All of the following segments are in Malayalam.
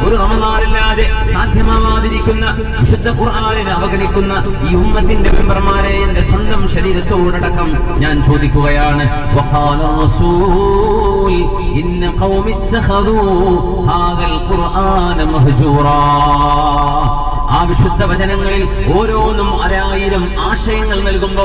ഒരു റമദാനില്ലാതെ സാധ്യമാവാതിരിക്കുന്ന വിശുദ്ധ ഖുർആനിനെ അവഗണിക്കുന്ന ഈ ഉമ്മത്തിന്റെ മെമ്പർമാരെ എന്റെ സ്വന്തം ശരീരത്തോടടക്കം ഞാൻ ചോദിക്കുകയാണ്. വഖാല റസൂൽ ഇന്ന ഖൗമി ഇത്തഖദൂ ഹാദൽ ഖുർആന മഹ്ജൂറാ. ആ വിശുദ്ധ വചനങ്ങളിൽ ഓരോന്നും 1000 ആശയങ്ങൾ നൽകുമ്പോ,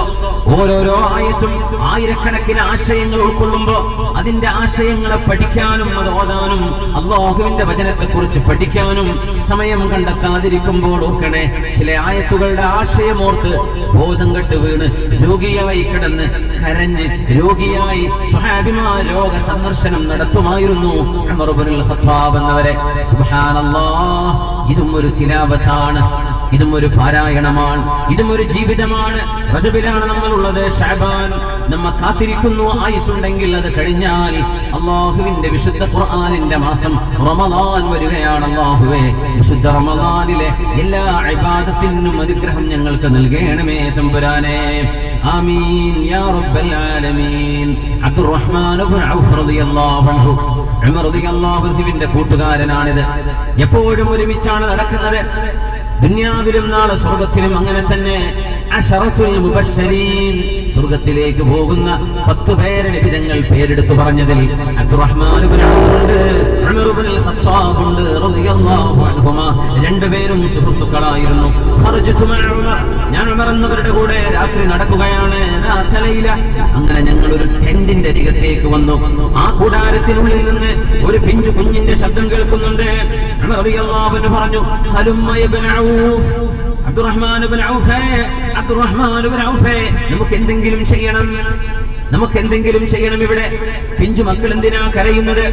ഓരോരോ ആയത്തും ആയിരക്കണക്കിന് ആശയങ്ങൾ ഉൾക്കൊള്ളുമ്പോ അതിന്റെ ആശയങ്ങളെ പഠിക്കാനും അത് ഓതാനും അല്ലാഹുവിന്റെ വചനത്തെക്കുറിച്ച് പഠിക്കാനും സമയം കണ്ടെത്താതിരിക്കുമ്പോൾ ഓർക്കണേ, ചില ആയത്തുകളുടെ ആശയമോർത്ത് ബോധം കെട്ട് വീണ് രോഗിയായി കിടന്ന് കരഞ്ഞ് രോഗിയായി സ്വഹാബിമാർ രോഗ സന്ദർശനം നടത്തുമായിരുന്നു ഉമർ ഇബ്നുൽ ഖത്താബ് എന്നവരെ. സുബ്ഹാനല്ലാഹ്, ഇതും ഒരു തിലാവത്താണ്, ഇതും ഒരു പാരായണമാണ്, ഇതും ഒരു ജീവിതമാണ്. റജബിലാണ് നമ്മളുള്ളത്, ശഅബാൻ നമ്മെ കാത്തിരിക്കുന്നു. ആയുസ്സുണ്ടെങ്കിൽ അത് കഴിഞ്ഞാൽ അല്ലാഹുവിന്റെ വിശുദ്ധ ഖുർആനിന്റെ മാസം റമദാൻ വരികയാണ്. അല്ലാഹുവേ, വിശുദ്ധ റമദാനിലെ എല്ലാ ഇബാദത്തിനും അനുഗ്രഹം ഞങ്ങൾക്ക് നൽകണമേ തമ്പുരാനെ. ആമീൻ യാ റബ്ബൽ ആലമീൻ. അബ്ദുറഹ്മാൻ ഇബ്നു ഔഫ് റളിയല്ലാഹു അൻഹു, ഉമർ റളിയല്ലാഹു അൻഹുവിന്റെ കൂട്ടുകാരനാണിത്. എപ്പോഴും ഒരുമിച്ചാണ് നടക്കുന്നത്, ദുനിയാവിലും നാളെ സ്വർഗത്തിലും. അങ്ങനെ തന്നെ അശറത്തുൽ മുബശ്ശരീൻ, സ്വർഗത്തിലേക്ക് പോകുന്ന 10 പേരെ നബി തങ്ങൾ പേരെടുത്തു പറഞ്ഞതിൽ അബ്ദുറഹ്മാൻ ഇബ്നു ഔഫ് ഉണ്ട്, ഉമർ ഇബ്നുൽ ഖത്താബ് ഉണ്ട് റളിയല്ലാഹു അൻഹുമാ. രണ്ടുപേരും സുഹൃത്തുക്കളായിരുന്നു. ഖറജതു മഅ ഉമർ, ഞാൻ ഉമർ എന്നവരുടെ കൂടെ രാത്രി നടക്കുകയാണ്. അങ്ങനെ ഞങ്ങൾ ഒരു ടെന്റിന്റെ അരികത്തേക്ക് വന്നു. ആ കൂടാരത്തിനുള്ളിൽ നിന്ന് ഒരു പിഞ്ചു കുഞ്ഞിന്റെ ശബ്ദം കേൾക്കുന്നുണ്ട്. ഉമർ റളിയല്ലാഹു അൻഹു പറഞ്ഞു, ഹലുമ്മ ഇബ്നു ഔഫ്, അബ്ദുറഹ്മാൻ ഇബ്നു ഔഫ്, അബ്ദുറഹ്മാൻ ഇബ്നു ഔഫ്, നമുക്ക് എന്തെങ്കിലും ചെയ്യണം, നമുക്ക് എന്തെങ്കിലും ചെയ്യണം. ഇവിടെ പിഞ്ചു മക്കൾ എന്തിനാ കരയുന്നത്?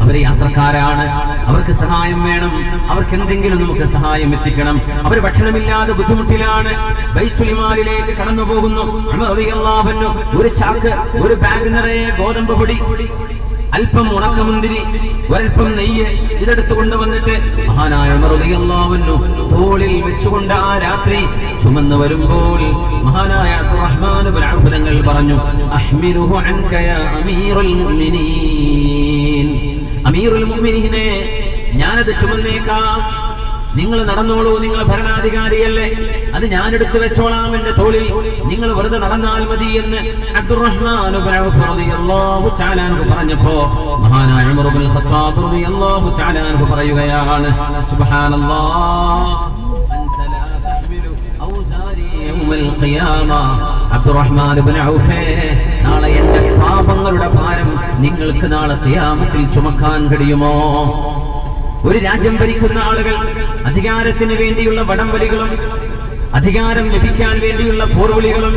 അവര് യാത്രക്കാരാണ്, അവർക്ക് സഹായം വേണം, അവർക്ക് എന്തെങ്കിലും നമുക്ക് സഹായം എത്തിക്കണം. അവർ ഭക്ഷണമില്ലാതെ ബുദ്ധിമുട്ടിലാണ്, ബൈത്തുൽ മാലിലേക്ക് കടന്നു പോകുന്നു. ഉമർ റളിയല്ലാഹു അൻഹു ഒരു ചാക്ക്, ഒരു ബാഗ് നിറയെ ഗോതമ്പ് പൊടി, അല്പം ഉണക്കമുന്തിരി, ഒരൽപ്പം നെയ്യ് ഇതെടുത്തു കൊണ്ടുവന്നിട്ട് മഹാനായ ഉമർ റളിയല്ലാഹു അൻഹു തോളിൽ വെച്ചുകൊണ്ട് ആ രാത്രി ചുമന്നു വരുമ്പോൾ മഹാനായ അബ്ദുറഹ്മാൻ ഇബ്നു ഔഫ് തങ്ങൾ പറഞ്ഞു, അഹ്മിലുഹു അൻക യാ അമീറുൽ മുഅ്മിനീൻ, അമീറുൽ മുഅ്മിനീനെ ഞാനത് ചുമന്നേക്കാം, നിങ്ങൾ നടന്നോളൂ, നിങ്ങൾ ഭരണാധികാരിയല്ലേ, അത് ഞാൻ എടുത്തു വെച്ചോളാം എന്റെ തോളിൽ, നിങ്ങൾ വെറുതെ നടന്നാൽ മതി എന്ന് അബ്ദുറഹ്മാൻ ഇബ്നു ഔഫ് റളിയല്ലാഹു തആല അൻഹു പറഞ്ഞപ്പോ മഹാനായ ഉമർ ഇബ്നുൽ ഖത്താബ് റളിയല്ലാഹു തആല അൻഹു പറയുകയാണ്, സുബ്ഹാനല്ലാഹ്, അൻത ലാ തഹ്മിലു ഔസാരി യൗമൽ ഖിയാമ. അബ്ദുറഹ്മാൻ ഇബ്നു ഔഫ്, നാളെ എന്റെ പാപങ്ങളുടെ ഭാരം നിങ്ങൾക്ക് നാളെ ഖിയാമത്തിൽ ചുമക്കാൻ കഴിയുമോ? ഒരു രാജ്യം ഭരിക്കുന്ന ആളുകൾ അധികാരത്തിന് വേണ്ടിയുള്ള വടംവലികളും അധികാരം ലഭിക്കാൻ വേണ്ടിയുള്ള പോർവിളികളും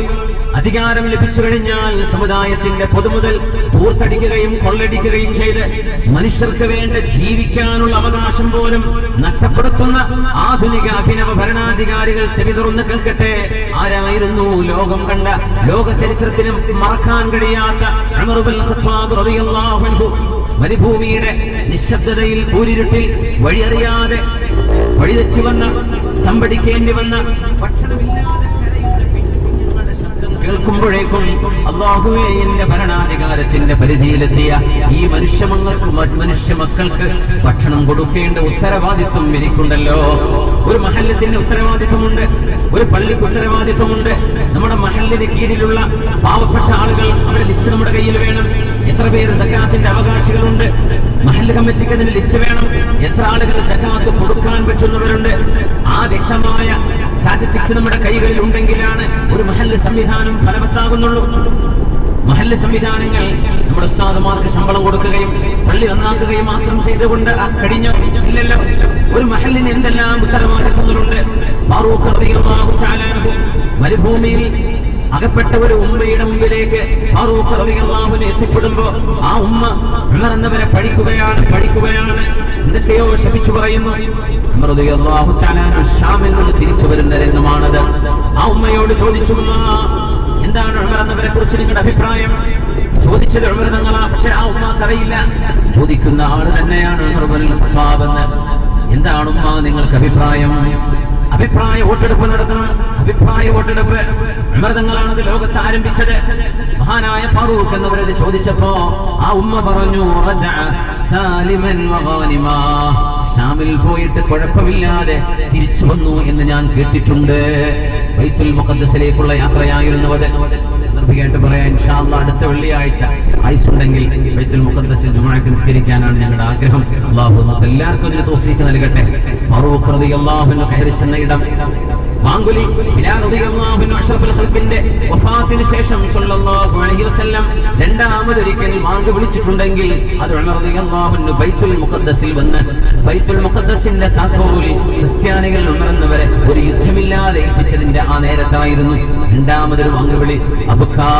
അധികാരം ലഭിച്ചു കഴിഞ്ഞാൽ സമുദായത്തിന്റെ പൊതുമുതൽ പൂർത്തടിക്കുകയും കൊള്ളടിക്കുകയും ചെയ്ത് മനുഷ്യർക്ക് വേണ്ട ജീവിക്കാനുള്ള അവകാശം പോലും നഷ്ടപ്പെടുത്തുന്ന ആധുനിക അഭിനവ ഭരണാധികാരികൾ ചെവി തുറന്ന് കേൾക്കട്ടെ. ആരായിരുന്നു ലോകം കണ്ട, ലോക ചരിത്രത്തിനും മറക്കാൻ കഴിയാത്ത ഉമർ ഇബ്നുൽ ഖത്താബ് റളിയല്ലാഹു അൻഹു? മരുഭൂമിയുടെ നിശബ്ദതയിൽ കൂരിരുട്ടിൽ വഴിയറിയാതെ വഴിതെച്ചു വന്ന, തമ്പടിക്കേണ്ടി വന്ന, ഭക്ഷണമില്ലാതെ കേൾക്കുമ്പോഴേക്കും അല്ലാഹുവേ, എന്റെ ഭരണാധികാരത്തിന്റെ പരിധിയിലെത്തിയ ഈ മനുഷ്യ മക്കൾക്ക് ഭക്ഷണം കൊടുക്കേണ്ട ഉത്തരവാദിത്വം എനിക്കുണ്ടല്ലോ. ഒരു മഹല്ലത്തിന് ഉത്തരവാദിത്വമുണ്ട്, ഒരു പള്ളിക്ക് ഉത്തരവാദിത്വമുണ്ട്. നമ്മുടെ മഹല്ലിന് കീഴിലുള്ള പാവപ്പെട്ട ആളുകൾ, അവരുടെ ലിസ്റ്റ് നമ്മുടെ കയ്യിൽ വേണം. എത്ര പേര് സക്കാത്തിന്റെ അവകാശികളുണ്ട്? മഹല്ല് കമ്മിറ്റിക്ക് അതിന് ലിസ്റ്റ് വേണം. എത്ര ആളുകൾ സക്കാത്ത് കൊടുക്കാൻ പറ്റുന്നവരുണ്ട്? ആ വ്യക്തമായ സ്റ്റാറ്റിസ്റ്റിക്സ് നമ്മുടെ കൈകളിൽ ഉണ്ടെങ്കിലാണ് ഒരു മഹല്ല് സംവിധാനം ഫലവത്താകുന്നുള്ളൂ. മഹല്ല് സംവിധാനങ്ങൾ നമ്മുടെ ഉസ്താദുമാർക്ക് ശമ്പളം കൊടുക്കുകയും പള്ളി നന്നാക്കുകയും മാത്രം ചെയ്തുകൊണ്ട് കഴിഞ്ഞോ? ഇല്ലല്ലോ. ഒരു മഹല്ലിന് എന്തെല്ലാം ഉത്തരവാദിത്തങ്ങളുണ്ട്. ഫാറൂഖ് റളിയല്ലാഹു തആല അൻഹു മരുഭൂമിയിൽ അകപ്പെട്ട ഒരു ഉമ്മയുടെ മുമ്പിലേക്ക് ഫാറൂഖ് റളിയല്ലാഹു അൻഹു എത്തിപ്പെടുമ്പോ ആ ഉമ്മ ഉമർ എന്നവരെ പഠിക്കുകയാണ്, എന്തൊക്കെയോ ശപിച്ചു പറയുന്നു. ഉമർ റളിയല്ലാഹു തആല അൻഹു ഷാമിൽ നിന്ന് തിരിച്ചു വരുന്ന രംഗമാണത്. ആ ഉമ്മയോട് ചോദിച്ചു, എന്താണ് ഉമർ എന്നവരെ കുറിച്ച് നിങ്ങളുടെ അഭിപ്രായം? ചോദിച്ചത് ഉമർ തങ്ങളാ, പക്ഷെ ആ ഉമ്മക്ക് അറിയില്ല. ചോദിക്കുന്ന ആള് തന്നെയാണ് ഉമർ ഇബ്നുൽ ഖത്താബ് എന്ന്. എന്താണ് ഉമ്മ നിങ്ങൾക്ക് അഭിപ്രായം? അഭിപ്രായ വോട്ടെടുപ്പ് നടത്തണം. അഭിപ്രായ വോട്ടെടുപ്പ് ഉമർ തങ്ങളാണത് ലോകത്ത് ആരംഭിച്ചത്. മഹാനായ ഫാറൂഖ് എന്നവരത് ചോദിച്ചപ്പോ ആ ഉമ്മ പറഞ്ഞു, റജഅ സാലിമൻ വഗാനിമാ, ഷാമിൽ പോയിട്ട് കുഴപ്പമില്ലാതെ തിരിച്ചു വന്നു എന്ന് ഞാൻ കേട്ടിട്ടുണ്ട്. ബൈത്തുൽ മുഖദ്ദസിലേക്കുള്ള യാത്രയായിരുന്നു അത്. സന്ദർഭികമായിട്ട് പറയാൻ ഇൻഷാ അല്ലാഹ് അടുത്ത വെള്ളിയാഴ്ച ആയുസുണ്ടെങ്കിൽ ബൈത്തുൽ മുഖദ്ദസിൽ ജുമുഅക്ക് നിസ്കരിക്കാനാണ് ഞങ്ങളുടെ ആഗ്രഹം. അല്ലാഹു നമുക്ക് എല്ലാവർക്കും അതിന് തൗഫീഖ് നൽകട്ടെ. ഫറൂഖ് റളിയല്ലാഹു അൻഹു കയറി ചെന്ന ഇടം വാങ്കുലി ബിലാൽ റളിയല്ലാഹു അൻഹു അഷ്റഫുൽ ഖൽഖിന്റെ വഫാത്തിന് ശേഷം സല്ലല്ലാഹു അലൈഹി വസല്ലം രണ്ടാമതൊരിക്കൽ വാങ്ക് വിളിച്ചിട്ടുണ്ടെങ്കിൽ അത് ഉമർ റളിയല്ലാഹു അൻഹു ബൈത്തുൽ മുഖദ്ദസിൽ വന്ന് ബൈത്തുൽ മുഖദ്ദസിന്റെ താക്കോൽ ക്രിസ്ത്യാനികൾ ഉമർ എന്നവരെ ഒരു യുദ്ധമില്ലാതെ ഏൽപ്പിച്ചതിന്റെ ആ നേരത്തായിരുന്നു. രണ്ടാമതൊരു വാങ്ക് വിളി അബ്കാ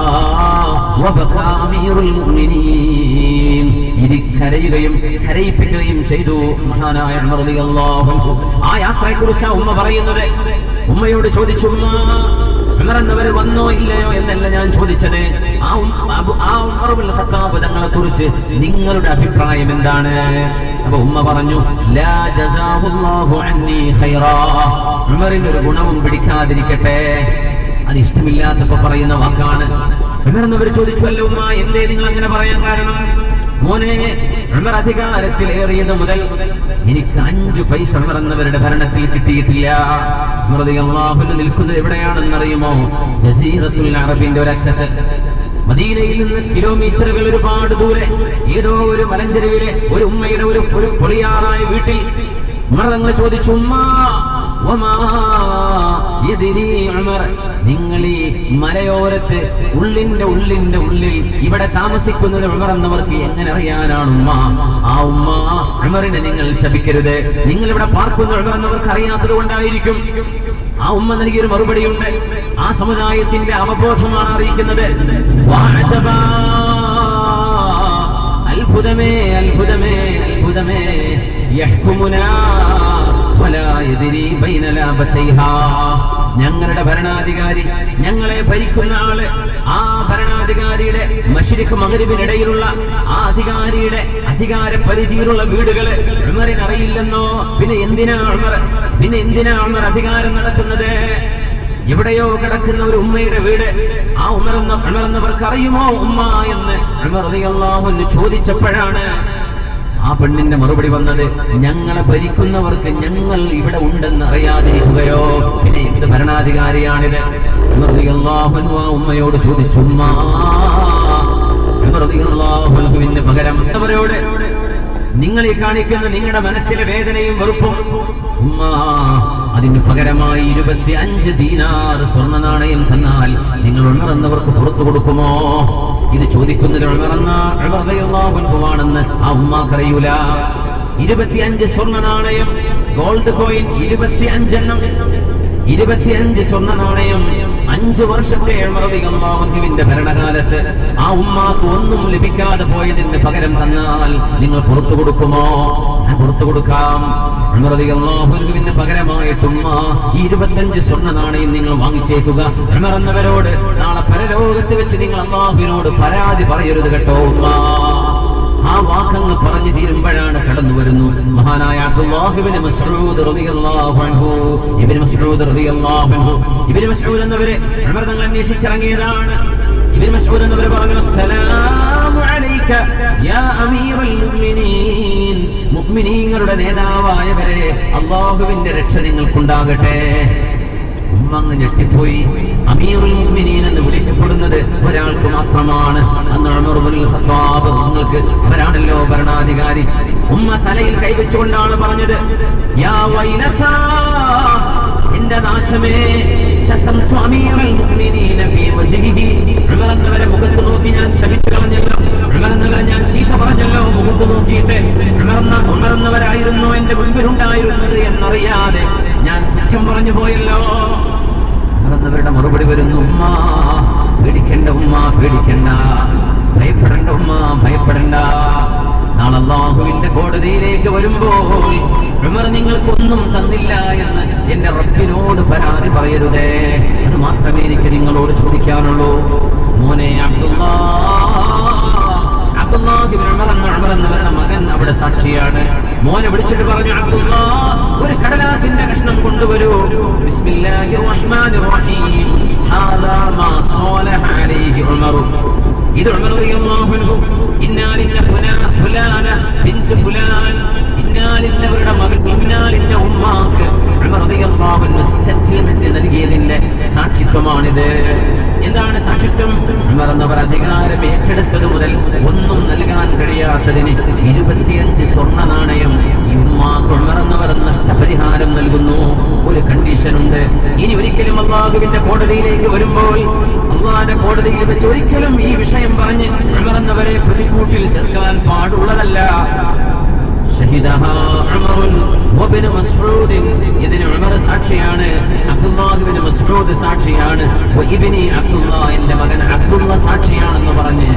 വബകാ അമീറുൽ മുഅ്മിനീൻ, കരയുകയും കരയിപ്പിക്കുകയും ചെയ്തു മഹാനായ ഉമർ റളിയല്ലാഹു അൻഹു. ആ യാത്രയെക്കുറിച്ചാണ് ഉമ്മ പറയുന്നത്. ഉമ്മയോട് ചോദിച്ചു, ഉമ്മ ഉമർ എന്നവർ വന്നോ ഇല്ലയോ എന്നല്ല ഞാൻ ചോദിച്ചത്, ആ ഉമർ ഇബ്നുൽ ഖത്താബ് തങ്ങളെ കുറിച്ച് നിങ്ങളുടെ അഭിപ്രായം എന്താണ്? അപ്പൊ ഉമ്മ പറഞ്ഞു, ലാ ജസാഹുല്ലാഹു അന്നി ഖൈറാ, ഉമറിന് ഒരു ഗുണവും പിടിക്കാതിരിക്കട്ടെ. അത് ഇഷ്ടമില്ലാത്തപ്പോ പറയുന്ന വാക്കാണ്. ഉമർ എന്നവർ ചോദിച്ചു, അല്ല ഉമ്മ എന്തേ നിങ്ങൾ അങ്ങനെ പറയാൻ കാരണം? മോനെ, ഉമർ അധികാരത്തിൽ ഏറിയത് മുതൽ എനിക്ക് 5 പൈസ ഉമർ എന്നവരുടെ ഭരണത്തിൽ കിട്ടിയിട്ടില്ല. ഉമർ റളിയല്ലാഹു അൻഹു നിൽക്കുന്നത് എവിടെയാണെന്നറിയുമോ? ജസീറത്തുൽ അറബിന്റെ ഒരറ്റത്ത്. മദീനയിൽ നിന്ന് കിലോമീറ്ററുകൾ ഒരുപാട് ദൂരെ ഏതോ ഒരു മലഞ്ചെരുവിലെ ഒരു ഉമ്മയുടെ ഒരു പൊളിയാറായ വീട്ടിൽ ഉമർ തങ്ങൾ ചോദിച്ചു, ഉമ്മ നിങ്ങൾ ഈ മലയോരത്ത് ഉള്ളിന്റെ ഉള്ളിൽ ഇവിടെ താമസിക്കുന്നത് ഉമർ എന്നവർക്ക് എങ്ങനെ അറിയാനാണ് ഉമ്മ? ആ ഉമ്മ ഉമറിനെ നിങ്ങൾ ശപിക്കരുത്, നിങ്ങൾ ഇവിടെ പാർക്കുന്ന ഉമർ എന്നവർക്ക് അറിയാത്തത് കൊണ്ടായിരിക്കും. ആ ഉമ്മ നൽകിയൊരു മറുപടിയുണ്ട്. ആ സമുദായത്തിന്റെ അവബോധമാണ് അറിയിക്കുന്നത്. അത്ഭുതമേ അത്ഭുതമേ അത്ഭുതമേ, യഹ്കുമുനാ വലാ യദ്രി ബൈന ലാബതൈഹാ, ഞങ്ങളുടെ ഭരണാധികാരി, ഞങ്ങളെ ഭരിക്കുന്ന ആള്, ആ ഭരണാധികാരിയുടെ മശ്രിഖ് മഗ്രിബിനിടയിലുള്ള ആ അധികാരിയുടെ അധികാര പരിധിയിലുള്ള വീടുകള് ഉമറിന് അറിയില്ലെന്നോ? പിന്നെ എന്തിനാ ഉമർ അധികാരം നടക്കുന്നത്? എവിടെയോ കിടക്കുന്ന ഒരു ഉമ്മയുടെ വീട് ആ ഉമർ എന്നവർക്ക് അറിയുമോ ഉമ്മ എന്ന് ഉമർ റളിയല്ലാഹു അൻഹു ചോദിച്ചപ്പോഴാണ് ആ പെണ്ണിന്റെ മറുപടി വന്നത്, ഞങ്ങളെ ഭരിക്കുന്നവർക്ക് ഞങ്ങൾ ഇവിടെ ഉണ്ടെന്ന് അറിയാതിരിക്കുകയോ? പിന്നെ എന്ത് ഭരണാധികാരിയാണിത്? ഉമർ റളിയല്ലാഹു അൻഹു ആ ഉമ്മയോട് ചോദിച്ചു, ഉമ്മ ഉമർ റളിയല്ലാഹു അൻഹുവിന് പകരം അവരോട് നിങ്ങൾ ഈ കാണിക്കുന്ന നിങ്ങളുടെ മനസ്സിലെ വേദനയും വെറുപ്പും, ഉമ്മ അതിന് പകരമായി 25 ദീനാർ സ്വർണ്ണ നാണയം തന്നാൽ നിങ്ങൾ ഉമർ എന്നവർക്ക് പുറത്തു കൊടുക്കുമോ? ഇത് ചോദിക്കുന്നത് ഉമർ റളിയല്ലാഹു അൻഹുവാണെന്ന് ആ ഉമ്മാക്കറിയൂല. 25 സ്വർണ്ണ നാണയം, ഗോൾഡ് കോയിൻ 25 എണ്ണം, 25 സ്വർണ്ണ നാണയം 5 വർഷത്തെ ഉമർ റളിയല്ലാഹു അൻഹുവിന്റെ ഭരണകാലത്ത് ആ ഉമ്മാക്ക് ഒന്നും ലഭിക്കാതെ പോയതിന് പകരം തന്നാൽ നിങ്ങൾ പുറത്തു കൊടുക്കുമോ? പുറത്തു കൊടുക്കാം. ഉമർ റളിയല്ലാഹു അൻഹുവിന് പകരമായിട്ട് ഉമ്മ 25 സ്വർണ്ണ നാണയം നിങ്ങൾ വാങ്ങിച്ചേക്കുക. ഉമർ എന്നവരോട് നാളെ പരലോകത്ത് വെച്ച് നിങ്ങൾ അല്ലാഹുവിനോട് പരാതി പറയരുത് കേട്ടോ ഉമ്മ. ആ വാക്കങ്ങ് പറഞ്ഞു തീരുമ്പോഴാണ് കടന്നു വരുന്നു മഹാനായ അബ്ദുല്ലാഹ് ഇബ്നു മസ്ഊദ് റളിയല്ലാഹു അൻഹു. ഇബ്നു മസ്ഊദ് റളിയല്ലാഹു അൻഹു, ഇബ്നു മസ്ഊദ് എന്നവരെ ഉമർ തങ്ങൾ അന്വേഷിച്ചിറങ്ങിയതാണ്. ഇബ്നു മസ്ഊദ് എന്നവരെ പറഞ്ഞു, അസ്സലാമു അലൈക യാ അമീറുൽ മുഅ്മിനീൻ, മുഅ്മിനീങ്ങളുടെ നേതാവായവരെ അല്ലാഹുവിന്റെ രക്ഷ നിങ്ങൾക്കുണ്ടാകട്ടെ. ഉമ്മ അങ്ങ് ഞെട്ടിപ്പോയി. അമീറുൽ മുഅ്മിനീൻ എന്ന് വിളിക്കപ്പെടുന്നത് ഒരാൾക്ക് മാത്രമാണ്. അന്ന് ഉമർ ഇബ്നുൽ ഖത്താബ് നിങ്ങൾക്ക് അവരാണല്ലോ ഭരണാധികാരി. ഉമ്മ തലയിൽ കൈവച്ചുകൊണ്ടാണ് പറഞ്ഞത്, യാ വൈലതാ, എന്റെ നാശമേ, ശതംതു അമീറുൽ മുഅ്മിനീന ഫീ വജ്ഹിഹി, ഉമർ എന്നവരെ മുഖത്ത് നോക്കി ഞാൻ ശപിച്ചു കളഞ്ഞല്ലോ, ഉമർ എന്നവരെ ഞാൻ ചീത്ത പറഞ്ഞല്ലോ മുഖത്ത് നോക്കിയിട്ട്. ഉമർ എന്നവരായിരുന്നു എന്റെ മുൻപിലുണ്ടായിരുന്നത് എന്നറിയാതെ ഞാൻ കുറ്റം പറഞ്ഞു പോയല്ലോ. ഉമർ മറുപടി വരുന്നു, ഉമ്മ പേടിക്കണ്ട, ഉമ്മ പേടിക്കണ്ട, ഭയപ്പെടണ്ട ഉമ്മ ഭയപ്പെടണ്ട. നാളെ അല്ലാഹുവിന്റെ കോടതിയിലേക്ക് വരുമ്പോൾ ഉമർ നിങ്ങൾക്കൊന്നും തന്നില്ല എന്ന് എന്റെ റബ്ബിനോട് പരാതി പറയരുതേ. അത് മാത്രമേ എനിക്ക് നിങ്ങളോട് ചോദിക്കാനുള്ളൂ. മോനെ അബ്ദുല്ലാഹ് ഇബ്നു ഉമർ എന്നവരുടെ മകൻ അവിടെ സാക്ഷിയാണ്. മോനെ വിളിച്ചിട്ട് പറഞ്ഞു, അബ്ദുല്ലാഹ് ഒരു കടലാസിന്റെ കഷ്ണം കൊണ്ടുവരൂ. ബിസ്മില്ലാഹിർ റഹ്മാനിർ റഹീം, ഹാദാ മാ സാലഹ അലൈഹി ഉമർ. ഇത് ഉമർ റളിയല്ലാഹു അൻഹു ഇന്നാലിന്ന ഫുലാന ബിൻത് ഫുലാൻ, ഇന്നാലിന്നവരുടെ മകൾ സാക്ഷിത്വമാണിത്. എന്താണ് സാക്ഷിത്വം? ഉമർ എന്നവർ അധികാരം ഏറ്റെടുത്തത് മുതൽ ഒന്നും നൽകാൻ കഴിയാത്തതിന് 25 സ്വർണ്ണ നാണയം ഈ ഉമ്മാക്ക് ഉമർ എന്നവർ നഷ്ടപരിഹാരം നൽകുന്നു. ഒരു കണ്ടീഷനുണ്ട്. ഇനി ഒരിക്കലും അല്ലാഹുവിന്റെ കോടതിയിലേക്ക് വരുമ്പോൾ അല്ലാഹുവിന്റെ കോടതിയിൽ വെച്ച് ഒരിക്കലും ഈ വിഷയം പറഞ്ഞ് ഉമർ എന്നവരെ പ്രതികൂട്ടിൽ ചേർക്കാൻ പാടുള്ളതല്ല. ഇതിന് ഉമർ സാക്ഷിയാണ്, അബ്ദുല്ലാഹ് മസ്ഊദ് സാക്ഷിയാണ്, എന്റെ മകൻ അബ്ദുള്ള സാക്ഷിയാണെന്ന് പറഞ്ഞ്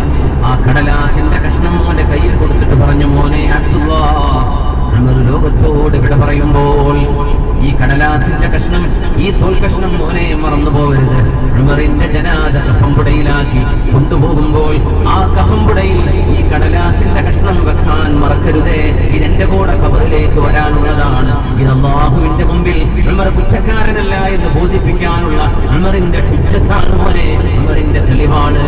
ആ കടലാസിന്റെ കഷ്ണം മോന്റെ കയ്യിൽ കൊടുത്തിട്ട് പറഞ്ഞു, മോനെ അബ്ദുല്ലാഹ്, ഉമർ ലോകത്തോട് വിട പറയുമ്പോൾ ഈ കടലാസിന്റെ കഷ്ണം, ഈ തോൽ കഷ്ണം മോനെ മറന്നു പോകരുത്. ഉമറിന്റെ ജനാദ കഫംപുടയിലാക്കി കൊണ്ടുപോകുമ്പോൾ ആ കഫംപുടയിൽ ഈ കടലാസിന്റെ കഷ്ണം വെക്കാൻ മറക്കരുതേ. ഇതെന്റെ കൂടെ ഖബറിലേക്ക് വരാനുള്ളതാണ്. ഇത് അല്ലാഹുവിന്റെ മുമ്പിൽ ഉമർ കുറ്റക്കാരനല്ല എന്ന് ബോധിപ്പിക്കാനുള്ള ഉമറിന്റെ ഹുജ്ജത്താണ് മോനെ, ഉമറിന്റെ തെളിവാണ്.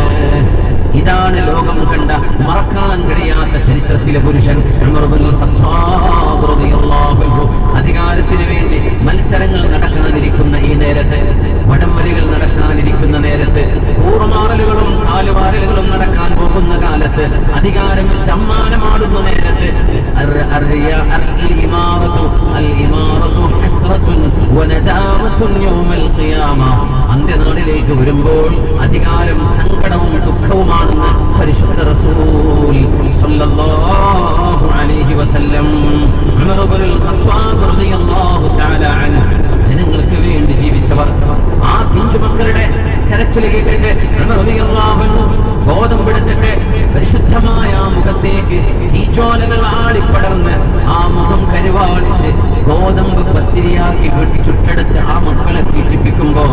ഇതാണ് ലോകം കണ്ട മറക്കാൻ കഴിയാത്ത ചരിത്രത്തിലെ പുരുഷൻ ഉമർ ഇബ്നുൽ ഖത്താബ് റളിയല്ലാഹു അൻഹു. അധികാരത്തിന് വേണ്ടി മത്സരങ്ങൾ നടക്കാനിരിക്കുന്ന ഈ നേരത്ത്, വടംവലികൾ നടക്കാനിരിക്കുന്ന നേരത്ത്, കൂറുമാറലുകളും കാലുവാരലുകളും നടക്കാൻ പോകുന്ന കാലത്ത്, അധികാരം സമ്മാനമാടുന്ന നേരത്ത്, അന്ത്യനാളിലേക്ക് വരുമ്പോൾ അധികാരം സങ്കടവും ദുഃഖവുമാണെന്ന് പരിശുദ്ധ റസൂൽ സ്വല്ലല്ലാഹു അലൈഹി വസല്ലം. ഉമർ ഇബ്നുൽ ഖത്താബ് റളിയല്ലാഹു തആല അൻഹു ജനങ്ങൾക്ക് വേണ്ടി ജീവിച്ചവർ. ആ പിഞ്ചുമക്കളുടെ കരച്ചിൽ കേട്ടിട്ട് ഉമർ റളിയല്ലാഹു അൻഹു ഗോതമ്പെടുത്തിട്ട് പരിശുദ്ധമായ ആ മുഖത്തേക്ക് തീച്ചോലകൾ ആളിപ്പടർന്ന് ആ മുഖം കരുവാളിച്ച് ഗോതമ്പ് പത്തിരിയാക്കി വെട്ടി ചുട്ടെടുത്ത് ആ മക്കളെ തീറ്റിപ്പിക്കുമ്പോ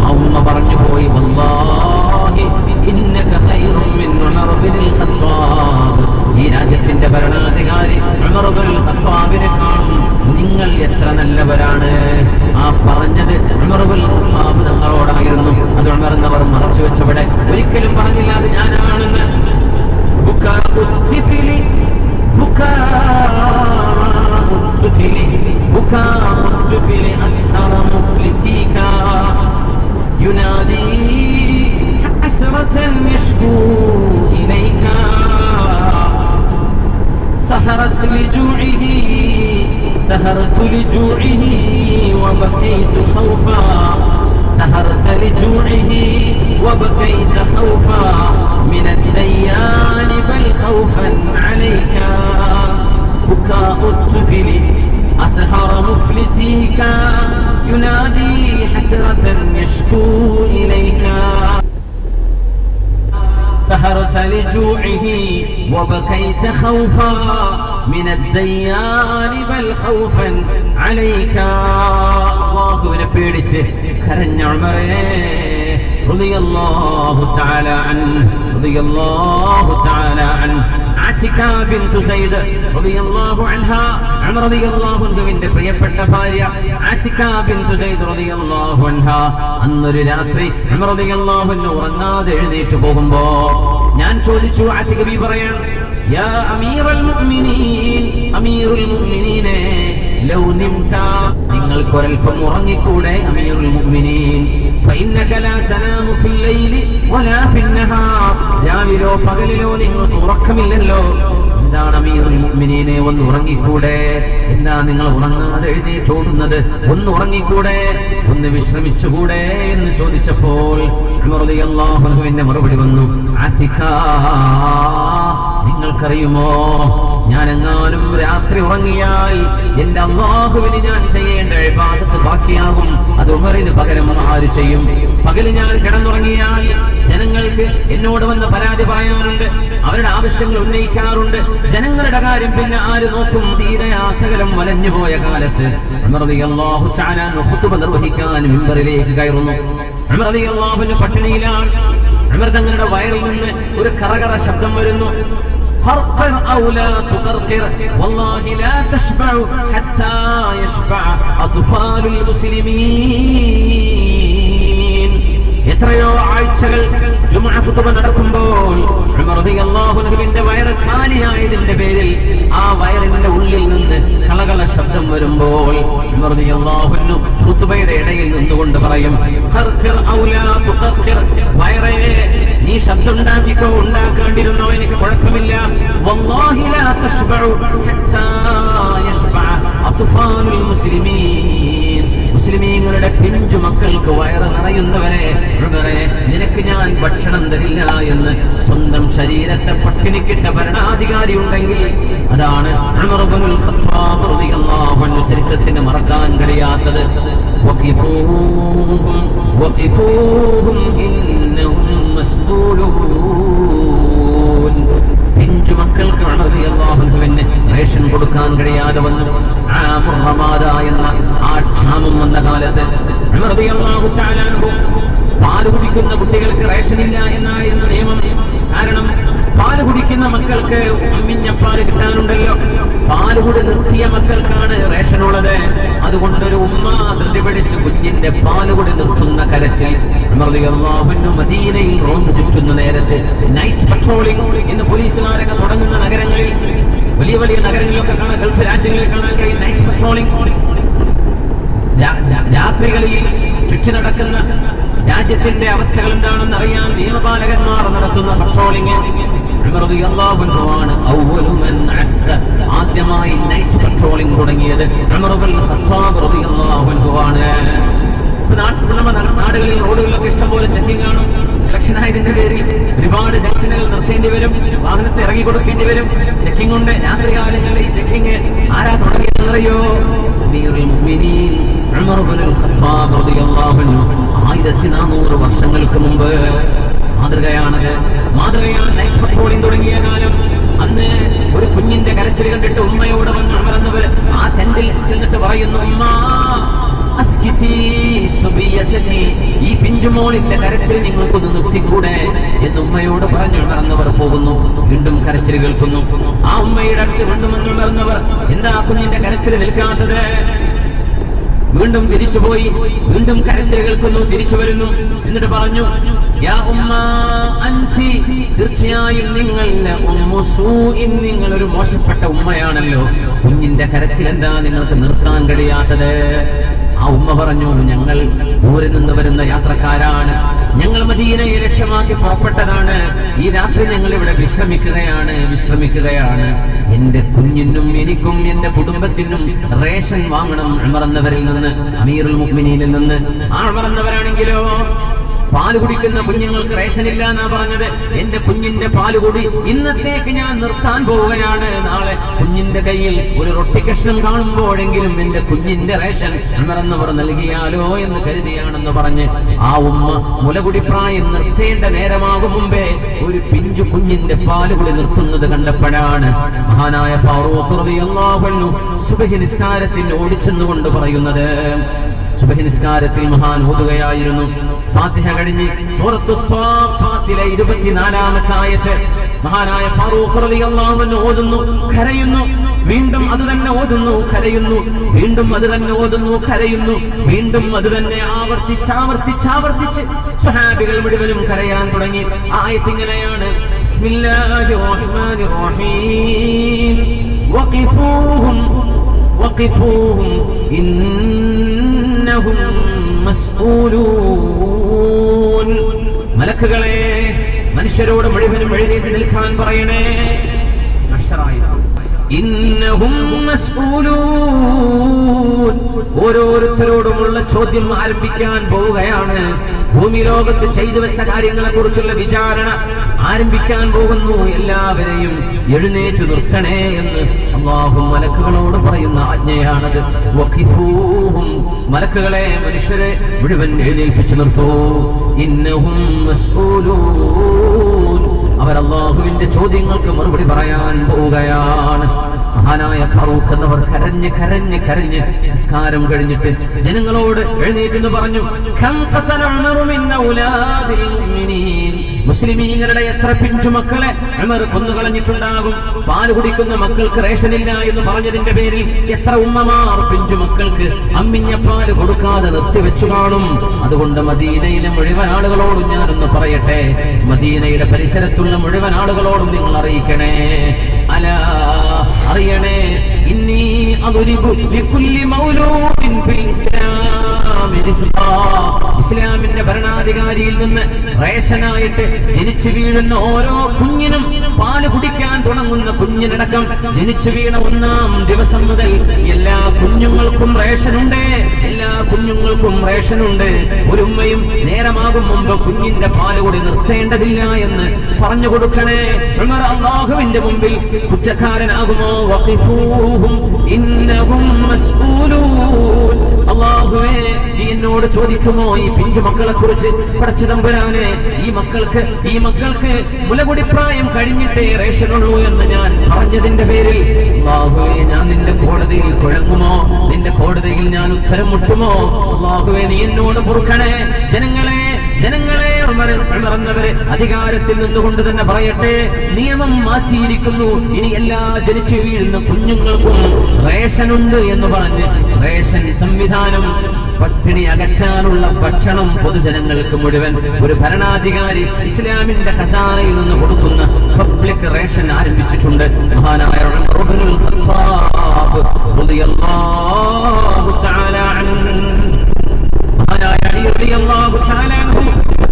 ആ ഉമ്മ പറഞ്ഞു പോയി, വല്ലാഹി ഇന്നക ഖൈറും മിൻ ഉമർ ഇബ്നുൽ ഖത്താബ്. ഈ രാജ്യത്തിന്റെ ഭരണാധികാരി ഉമർ ഇബ്നുൽ ഖത്താബിനെക്കാളും നിങ്ങൾ എത്ര നല്ലവരാണ്. ആ പറഞ്ഞത് ഉമർ ഇബ്നുൽ ഖത്താബ് തങ്ങളോടായിരുന്നു. അത് ഉമർ എന്നവർ മറച്ചു വെച്ചവിടെ ഒരിക്കലും പറഞ്ഞില്ല അത് ഞാനാണെന്ന്. ينادي حسرة يشكو إليك سهرت لجوعه وبكيت خوفا سهرت لجوعه وبكيت خوفا من الديان بل خوفا عليك بكاء الطفل أسهر مفلتيك ينادي حسرة يشكو إليك سهرت لجوعه وبكيت خوفا من الديان بل خوفا عليك. അല്ലാഹുവിനെ പേടിച്ച് കരഞ്ഞ ഉമറേ റളിയല്ലാഹു തആല അൻഹു റളിയല്ലാഹു തആല അൻഹു. ആതിക ബിൻതു സൈദ് റളിയല്ലാഹു അൻഹാ, ഉമർ റളിയല്ലാഹു അൻഹുവിന്റെ പ്രിയപ്പെട്ട ഭാര്യ ആതിക ബിൻതു സൈദ് റളിയല്ലാഹു അൻഹാ. അന്നൊരു രാത്രി ഉമർ റളിയല്ലാഹു അൻഹു ഉറങ്ങാതെ എഴുന്നേറ്റ് പോകുമ്പോ ഞാൻ ചോദിച്ചു, ആതിക ബി പറയാൻ, യാ അമീറുൽ മുഅ്മിനീൻ, അമീറുൽ മുഅ്മിനീനെ ലൗ നിംത, നിങ്ങൾക്കൊരൽപ്പം ഉറങ്ങിക്കൂടെ അമീറുൽ മുഅ്മിനീൻ? ഫഇന്നക ലാ തനാമു ഫിൽ ലൈലി വലാ ഫിൻ നഹാർ, രാവിലോ പകലിലോ നിങ്ങൾക്ക് ഉറക്കമില്ലല്ലോ. എന്താണ് അമീറുൽ മുഅ്മിനീനെ, ഒന്ന് ഉറങ്ങിക്കൂടെ? എന്താ നിങ്ങൾ ഉറങ്ങാതെ എഴുന്നേറ്റോടുന്നത്? ഒന്ന് ഉറങ്ങിക്കൂടെ, ഒന്ന് വിശ്രമിച്ചുകൂടെ എന്ന് ചോദിച്ചപ്പോൾ ഉമർ റളിയല്ലാഹു അൻഹുവിന്റെ മറുപടി വന്നു, ആതിക, നിങ്ങൾക്കറിയുമോ, ഞാനെങ്ങാനും രാത്രി ഉറങ്ങിയാൽ എന്റെ അല്ലാഹുവിന് ഞാൻ ചെയ്യേണ്ട ഇബാദത്ത് ബാക്കിയാകും. അത് ഉമറിന് പകരം ആര് ചെയ്യും? പകല് ഞാൻ കിടന്നുറങ്ങിയാൽ ജനങ്ങൾക്ക് എന്നോട് വന്ന് പരാതി പറയാറുണ്ട്, അവരുടെ ആവശ്യങ്ങൾ ഉന്നയിക്കാറുണ്ട്. ജനങ്ങളുടെ കാര്യം പിന്നെ ആര് നോക്കും? തീരെ ആസകലം വലഞ്ഞുപോയ കാലത്ത് ഉമർ റളിയല്ലാഹു തആല ഖുതുബ നിർവഹിക്കാൻ മിമ്പറിലേക്ക് കയറുന്നു. ഉമർ റളിയല്ലാഹു അൻഹു പട്ടിണിയിലാണ്. ഉമർ തങ്ങളുടെ വയറിൽ നിന്ന് ഒരു കറകറ ശബ്ദം വരുന്നു. فرقا أو لا تقرقر والله لا تشبع حتى يشبع أطفال المسلمين. എത്രയോ ആഴ്ചകൾ ജുമുഅ ഖുതുബ നടക്കുമ്പോൾ ഉമർ റളിയല്ലാഹു അൻഹുവിന്റെ വയറ് ഖാലിയായതിന്റെ പേരിൽ ആ വയറിന്റെ ഉള്ളിൽ നിന്ന് കളകള ശബ്ദം വരുമ്പോൾ ഉമർ റളിയല്ലാഹു അൻഹു ഖുതുബയുടെ ഇടയിൽ നിന്നുകൊണ്ട് പറയും, ഖർഖിർ ഔലാ തുഖിർ, വയറേ നീ ശബ്ദമുണ്ടാക്കിക്കോ, ഉണ്ടാക്കാണ്ടിരുന്നോ, എനിക്ക് കുഴപ്പമില്ല. വല്ലാഹി ലാ തശ്ബഉ ഹത്താ യശ്ബഅ അത്ഫാലുൽ മുസ്ലിമീൻ, മുസ്ലിമീങ്ങളുടെ പിഞ്ചു മക്കൾക്ക് വയറ് നിറയുന്നവരെ ഉമറേ നിനക്ക് ഞാൻ ഭക്ഷണം തരില്ല എന്ന് സ്വന്തം ശരീരത്തെ പട്ടിണിക്കിട്ട ഭരണാധികാരി ഉണ്ടെങ്കിൽ അതാണ് ഉമർ ഇബ്നുൽ ഖത്താബ് റളിയല്ലാഹു അൻഹു ചരിത്രത്തിന് മറക്കാൻ കഴിയാത്തത്. വഖിഫൂഹും ഇന്നഹും മസ്ഊലൂൻ. പിഞ്ചു മക്കൾക്ക് ഉമർ റളിയല്ലാഹു അൻഹുവിന് റേഷൻ കൊടുക്കാൻ കഴിയാതെ വന്നു. ആമുർ റമാദ എന്ന ആ ക്ഷാമം വന്ന കാലത്ത് ഉമർ റളിയല്ലാഹു തആല അൻഹു പാല് കുടിക്കുന്ന കുട്ടികൾക്ക് റേഷനില്ല എന്നായിരുന്നു നിയമം. കാരണം പാല് കുടിക്കുന്ന മക്കൾക്ക് അമ്മിഞ്ഞപ്പാല് കിട്ടാനുണ്ടല്ലോ, പാലുകുടി നിർത്തിയ മക്കൾക്കാണ് റേഷനുള്ളത്. അതുകൊണ്ടൊരു ഉമ്മ ധൃതി പിടിച്ച് കുഞ്ഞിന്റെ പാലുകുടി നിർത്തുന്ന കരച്ചിൽ. ഉമർ റളിയല്ലാഹു അൻഹു മദീനയിൽ റോന്ത് ചുറ്റുന്ന നേരത്ത് നൈറ്റ് പട്രോളിംഗ് എന്ന് പോലീസുകാരൊക്കെ തുടങ്ങുന്ന നഗരങ്ങളിൽ, വലിയ വലിയ നഗരങ്ങളിലൊക്കെ കാണാൻ, ഗൾഫ് രാജ്യങ്ങളിൽ കാണാൻ കഴിയും നൈറ്റ് പട്രോളിംഗ്. രാത്രികളിൽ ചുറ്റി നടക്കുന്ന രാജ്യത്തിന്റെ അവസ്ഥകൾ എന്താണെന്ന് അറിയാൻ നിയമപാലകന്മാർ നടത്തുന്ന പട്രോളിംഗ്. ഉമർ റളിയല്ലാഹു അൻഹു ആണ് അവ്വലു മൻ അസ്സ, ആദ്യമായി നൈറ്റ് പട്രോളിംഗ് തുടങ്ങിയത് ഉമർ ഇബ്നുൽ ഖത്താബ് റളിയല്ലാഹു അൻഹു ആണ്. നാടുകളിൽ റോഡുകളിലൊക്കെ ഇഷ്ടംപോലെ ചെക്കിംഗ് കാണും. ഇലക്ഷൻ ആയതിന്റെ പേരിൽ ഒരുപാട് ജംഗ്ഷനുകൾ നിർത്തേണ്ടി വരും, വാഹനത്തെ ഇറങ്ങി കൊടുക്കേണ്ടി വരും. ചെക്കിംഗ് ഉണ്ട്. രാത്രികാലങ്ങളിൽ ഈ ചെക്കിംഗ് ആരാ തുടങ്ങിയെന്നറിയോ? അമീറുൽ മുഅ്മിനീൻ ഉമർ ഇബ്നുൽ ഖത്താബ് റളിയല്ലാഹു അൻഹു 1400 വർഷങ്ങൾക്ക് മുമ്പ്. മാതൃകയാണത്, മാതൃകയാണ് നൈറ്റ് പട്രോളിംഗ് തുടങ്ങിയ കാലം. അന്ന് ഒരു കുഞ്ഞിന്റെ കരച്ചിൽ കണ്ടിട്ട് ഉമ്മയോട് വന്ന് ഉമർന്നവർ ആ ടെന്റിൽ ചെന്നിട്ട് പറയുന്നു, ഉമ്മ ഈ പിഞ്ചുമോളിന്റെ കരച്ചിൽ നിങ്ങൾക്കൊന്ന് നിർത്തിക്കൂടെ എന്ന് ഉമ്മയോട് പറഞ്ഞു ഉണർന്നവർ പോകുന്നു. വീണ്ടും കരച്ചിൽ കേൾക്കുന്നു. ആ ഉമ്മയുടെ അടുത്ത് വീണ്ടും ഉണർന്നവർ, എന്താ കുഞ്ഞിന്റെ കരച്ചിൽ നിൽക്കാത്തത്? വീണ്ടും തിരിച്ചുപോയി, വീണ്ടും കരച്ചിൽ കേൾക്കുന്നു, തിരിച്ചു വരുന്നു. എന്നിട്ട് പറഞ്ഞു, യാ ഉമ്മ അൻതി, തീർച്ചയായും നിങ്ങൾ ഒരു മോശപ്പെട്ട ഉമ്മയാണല്ലോ. കുഞ്ഞിന്റെ കരച്ചിൽ എന്താ നിങ്ങൾക്ക് നിർത്താൻ കഴിയാത്തത്? ആ ഉമ്മ പറഞ്ഞു, ഞങ്ങൾ ഊരിൽ നിന്ന് വരുന്ന യാത്രക്കാരാണ്, ഞങ്ങൾ മദീനയെ ലക്ഷ്യമാക്കി പുറപ്പെട്ടതാണ്. ഈ രാത്രി ഞങ്ങൾ ഇവിടെ വിശ്രമിക്കുകയാണ്. എന്റെ കുഞ്ഞിനും എനിക്കും എന്റെ കുടുംബത്തിനും റേഷൻ വാങ്ങണം ഉമർന്നവരിൽ നിന്ന്, അമീറുൽ മുഅ്മിനീനിൽ നിന്ന്. ആ ഉമർന്നവരാണെങ്കിലോ പാല് കുടിക്കുന്ന കുഞ്ഞുങ്ങൾക്ക് റേഷനില്ല എന്നാ പറഞ്ഞത്. എന്റെ കുഞ്ഞിന്റെ പാലുകുടി ഇന്നത്തേക്ക് ഞാൻ നിർത്താൻ പോവുകയാണ്. നാളെ കുഞ്ഞിന്റെ കയ്യിൽ ഒരു റൊട്ടി കഷ്ണം കാണുമ്പോഴെങ്കിലും എന്റെ കുഞ്ഞിന്റെ റേഷൻ ഉമർന്നവർ നൽകിയാലോ എന്ന് കരുതിയാണെന്ന് പറഞ്ഞ് ആ ഉമ്മ മുലകുടിപ്രായം നിർത്തേണ്ട നേരമാകും മുമ്പേ ഒരു പിഞ്ചു കുഞ്ഞിന്റെ പാലുകുടി നിർത്തുന്നത് കണ്ടപ്പോഴാണ് മഹാനായ ഫാറൂഖ് റളിയല്ലാഹു അൻഹു സുബ്ഹി നിസ്കാരത്തിൽ ഓടിച്ചെന്നുകൊണ്ട് പറയുന്നത്. സുബ്ഹി നിസ്കാരത്തിൽ മഹാൻ ഓതുകയായിരുന്നു. ഫാത്തിഹ കഴിഞ്ഞ് സൂറത്തു സ്വാഫാത്തിലെ 24-ാമത്തെ ആയത്ത് മഹാനായ ഫാറൂഖ് റളിയല്ലാഹു അൻഹു ഓതുന്നു, കരയുന്നു. വീണ്ടും അത് തന്നെ ഓതുന്നു, കരയുന്നു. വീണ്ടും അത് തന്നെ ഓതുന്നു, കരയുന്നു. വീണ്ടും അത് തന്നെ ആവർത്തിച്ച് സ്വഹാബികൾ മുഴുവനും കരയാൻ തുടങ്ങി. ആയത്ത് ഇങ്ങനെയാണ്, ബിസ്മില്ലാഹിർ റഹ്മാനിർ റഹീം വഖിഫൂഹും ഇന്നഹും മസ്ഊലൂൻ. മലക്കുകളെ മനുഷ്യരോട് മുഴുവനും എഴുന്നേറ്റ് നിൽക്കാൻ പറയണേ. ഇന്നഹും മസ്ഊലൂൻ, ഓരോരുത്തരോടുമുള്ള ചോദ്യം ആരംഭിക്കാൻ പോവുകയാണ്. ഭൂമി ലോകത്ത് ചെയ്തു വെച്ച കാര്യങ്ങളെ കുറിച്ചുള്ള വിചാരണ ആരംഭിക്കാൻ പോകുന്നു. എല്ലാവരെയും എഴുന്നേറ്റ് നിർത്തണേ എന്ന് അല്ലാഹു മലക്കുകളോട് പറയുന്ന ആജ്ഞയാണത്. വഖിഫൂഹും, മലക്കുകളെ മനുഷ്യരെ മുഴുവൻ എഴുന്നേൽപ്പിച്ചു നിർത്തൂ. ഇന്നഹും മസ്ഊലൂൻ, അവർ അല്ലാഹുവിന്റെ ചോദ്യങ്ങൾക്ക് മറുപടി പറയാൻ പോവുകയാണ്. മഹാനായ ഫാറൂഖ് എന്നവർ കരഞ്ഞ് നിസ്കാരം കഴിഞ്ഞിട്ട് ജനങ്ങളോട് എഴുന്നേറ്റെന്ന് പറഞ്ഞു, മുസ്ലിമീങ്ങളുടെ എത്ര പിഞ്ചു മക്കളെ ഉമർ കൊന്നുകളഞ്ഞിട്ടുണ്ടാകും. പാല് കുടിക്കുന്ന മക്കൾക്ക് റേഷനില്ല എന്ന് പറഞ്ഞതിന്റെ പേരിൽ എത്ര ഉമ്മമാർ പിഞ്ചു മക്കൾക്ക് അമ്മിഞ്ഞപ്പാല് കൊടുക്കാതെ നിർത്തിവെച്ചു കാണും. അതുകൊണ്ട് മദീനയിലെ മുഴുവൻ ആളുകളോടും ഞാനൊന്ന് പറയട്ടെ, മദീനയുടെ പരിസരത്തുള്ള മുഴുവൻ ആളുകളോടും നിങ്ങൾ അറിയിക്കണേ, അലാ അറിയണേ, ഇന്നി അദ്രിബു ലികുല്ലി മൗലൂദിൻ ഫിൽ ഇസ്ലാം റിസ്ഖാ. ഇസ്ലാമിന്റെ ഭരണാധികാരിയിൽ നിന്ന് റേഷനായിട്ട് ജനിച്ചു വീഴുന്ന ഓരോ കുഞ്ഞിനും, പാല് കുടിക്കാൻ തുടങ്ങുന്ന കുഞ്ഞിനടക്കം ജനിച്ചു വീണ 1-ാം ദിവസം മുതൽ എല്ലാ കുഞ്ഞുങ്ങൾക്കും റേഷനുണ്ട്. എല്ലാ കുഞ്ഞുങ്ങൾക്കും റേഷനുണ്ട്. ഒരു ഉമ്മയും നേരമാകും മുമ്പ് കുഞ്ഞിന്റെ പാല് കൂടി നിർത്തേണ്ടതില്ല എന്ന് പറഞ്ഞു കൊടുക്കണേ. ഉമർ അല്ലാഹുവിന്റെ മുമ്പിൽ കുറ്റക്കാരനാകുമോ? വഖിഫൂഹും ഇന്നഹും മസ്ഊലൂൻ. അല്ലാഹുവേ, നീ എന്നോട് ചോദിക്കുമോ ഈ പിഞ്ചു മക്കളെ കുറിച്ച്? പടച്ച തമ്പുരാനെ, ഈ മക്കൾക്ക് മുലകുടിപ്രായം കഴിഞ്ഞിട്ടേ റേഷനുള്ളൂ എന്ന് ഞാൻ പറഞ്ഞതിന്റെ പേരിൽ അല്ലാഹുവേ, ഞാൻ നിന്റെ കോടതിയിൽ കുഴങ്ങുമോ? നിന്റെ കോടതിയിൽ ഞാൻ ഉത്തരം മുട്ടുമോ? അല്ലാഹുവേ, നീ എന്നോട് പൊറുക്കണേ. ജനങ്ങളെ ഉണർന്നവരെ അധികാരത്തിൽ നിന്നുകൊണ്ട് തന്നെ പറയട്ടെ, നിയമം മാറ്റിയിരിക്കുന്നു. ഇനി എല്ലാ ജനിച്ചു വീഴുന്ന കുഞ്ഞുങ്ങൾക്കും റേഷനുണ്ട് എന്ന് പറഞ്ഞ് റേഷൻ സംവിധാനം, പട്ടിണി അകറ്റാനുള്ള ഭക്ഷണം പൊതുജനങ്ങൾക്ക് മുഴുവൻ ഒരു ഭരണാധികാരി ഇസ്ലാമിന്റെ ഖസാനയിൽ നിന്ന് കൊടുക്കുന്ന പബ്ലിക് റേഷൻ ആരംഭിച്ചിട്ടുണ്ട്. മഹാനായ ഉമർ ഇബ്നുൽ ഖത്താബ് റളിയല്ലാഹു തആല അൻഹു, മഹാനായ അലി റളിയല്ലാഹു തആല അൻഹു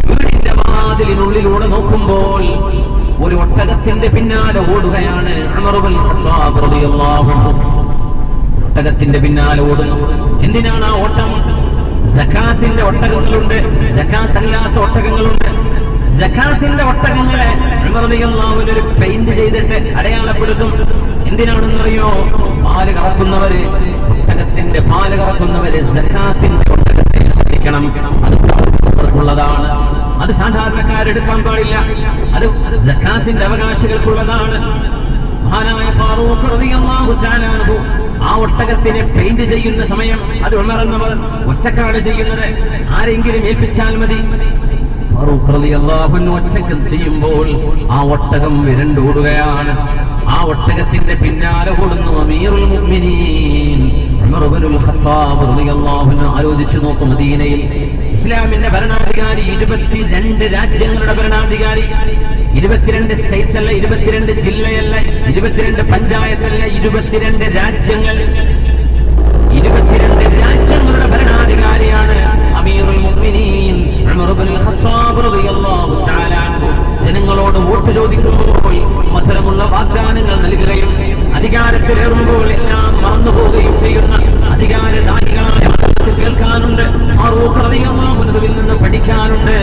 വീടിന്റെ വാതിലിനുള്ളിലൂടെ നോക്കുമ്പോൾ ഒരു ഒട്ടകത്തിന്റെ പിന്നാലെ ഓടുകയാണ് ഉമർ ഇബ്നുൽ ഖത്താബ് റളിയല്ലാഹു അൻഹു. ഒട്ടകത്തിന്റെ പിന്നാലെ ഓടുന്നു. എന്തിനാണ് ആ ഓട്ടം? സകാത്തിന്റെ ഒട്ടകങ്ങളുണ്ട്, സകാത്ത് അല്ലാത്ത ഒട്ടകങ്ങളുണ്ട്. സകാത്തിന്റെ ഒട്ടകങ്ങളെ ഉമർ റളിയല്ലാഹു അൻഹു ഒരു പെയിന്റ് ചെയ്തിട്ട് അടയാളപ്പെടുത്തും. എന്തിനാണെന്നറിയോ? പാല് കറക്കുന്നവര്, ഒട്ടകത്തിന്റെ പാല് കറക്കുന്നവര് സകാത്തിന്റെ ഒട്ടകത്തെ ശ്രദ്ധിക്കണം. അത് ഉള്ളതാണ്. അത് സാധാരണക്കാരെടുക്കാൻ പാടില്ല. അത് സകാത്തിന്റെ അവകാശികൾക്കുള്ളതാണ്. മഹാനായ ഫാറൂഖ് റളിയല്ലാഹു തആല അൻഹു ആ ഒട്ടകത്തിനെ പെയിന്റ് ചെയ്യുന്ന സമയം അത് ഉമർ എന്നവർ ഒറ്റക്കാണ് ചെയ്യുന്നത്. ആരെങ്കിലും ഏൽപ്പിച്ചാൽ മതി. ഫാറൂഖ് റളിയല്ലാഹു അൻഹു ഒറ്റക്ക് ചെയ്യുമ്പോൾ ആ ഒട്ടകം വിരണ്ടോടുകയാണ്. ആ ഒട്ടകത്തിന്റെ പിന്നാലെ ഓടുന്നു അമീറുൽ മുഅ്മിനീൻ ഉമർ ഇബ്നുൽ ഖത്താബ് റളിയല്ലാഹു അൻഹു. ആലോചിച്ചു നോക്കും, മദീനയിൽ ഇസ്ലാമിന്റെ ഭരണാധികാരി, 22 രാജ്യങ്ങളുടെ ഭരണാധികാരി, 22 സ്റ്റേറ്റ്സ് അല്ല, 22 ജില്ലയല്ല, 22 പഞ്ചായത്തല്ല, 22 രാജ്യങ്ങൾ, 22 രാജ്യങ്ങളുടെ ഭരണാധികാരിയാണ് അമീറുൽ മുഅ്മിനീൻ ഉമർ ഇബ്നുൽ ഖത്താബ് റളിയല്ലാഹു തആല അൻഹു. ജനങ്ങളോട് വോട്ട് ചോദിക്കുമ്പോൾ മധുരമുള്ള വാഗ്ദാനങ്ങൾ നൽകുകയും അധികാരത്തിലേറുമ്പോൾ എല്ലാം മറന്നുപോവുകയും ചെയ്യുന്ന അധികാരദായികളായ കേൾക്കാനുണ്ട്. ഫാറൂഖ് റളിയല്ലാഹു അൻഹുവിൽ നിന്ന് പഠിക്കാനുണ്ട്.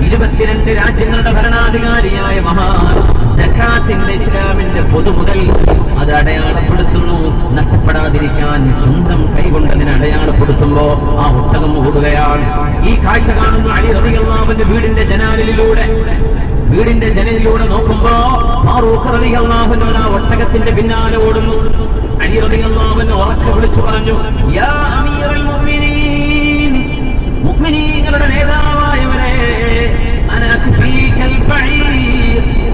22 രാജ്യങ്ങളുടെ ഭരണാധികാരിയായ മഹാൻ സകാത്തിന്റെ ഇസ്ലാമിന്റെ പൊതുമുതൽ അത് അടയാളപ്പെടുത്തുന്നു. നഷ്ടപ്പെടാതിരിക്കാൻ സ്വന്തം കൈകൊണ്ടതിനെ അടയാളപ്പെടുത്തുമ്പോ ആ ഒട്ടകം ഓടുകയാണ്. ഈ കാഴ്ച കാണുന്ന അലി റളിയല്ലാഹു അൻഹു വീടിന്റെ ജനലിലൂടെ നോക്കുമ്പോ ഫാറൂഖ് റളിയല്ലാഹു അൻഹു ആ ഒട്ടകത്തിന്റെ പിന്നാലെ ഓടുന്നു. അലി റളിയല്ലാഹു അൻഹു ഉറക്കെ വിളിച്ചു പറഞ്ഞു, യാ അമീറുൽ മുഅ്മിനീൻ, മുഅ്മിനീങ്ങളുടെ നേതാവായവരെ, അനാ കഫീകൽ ബഈർ,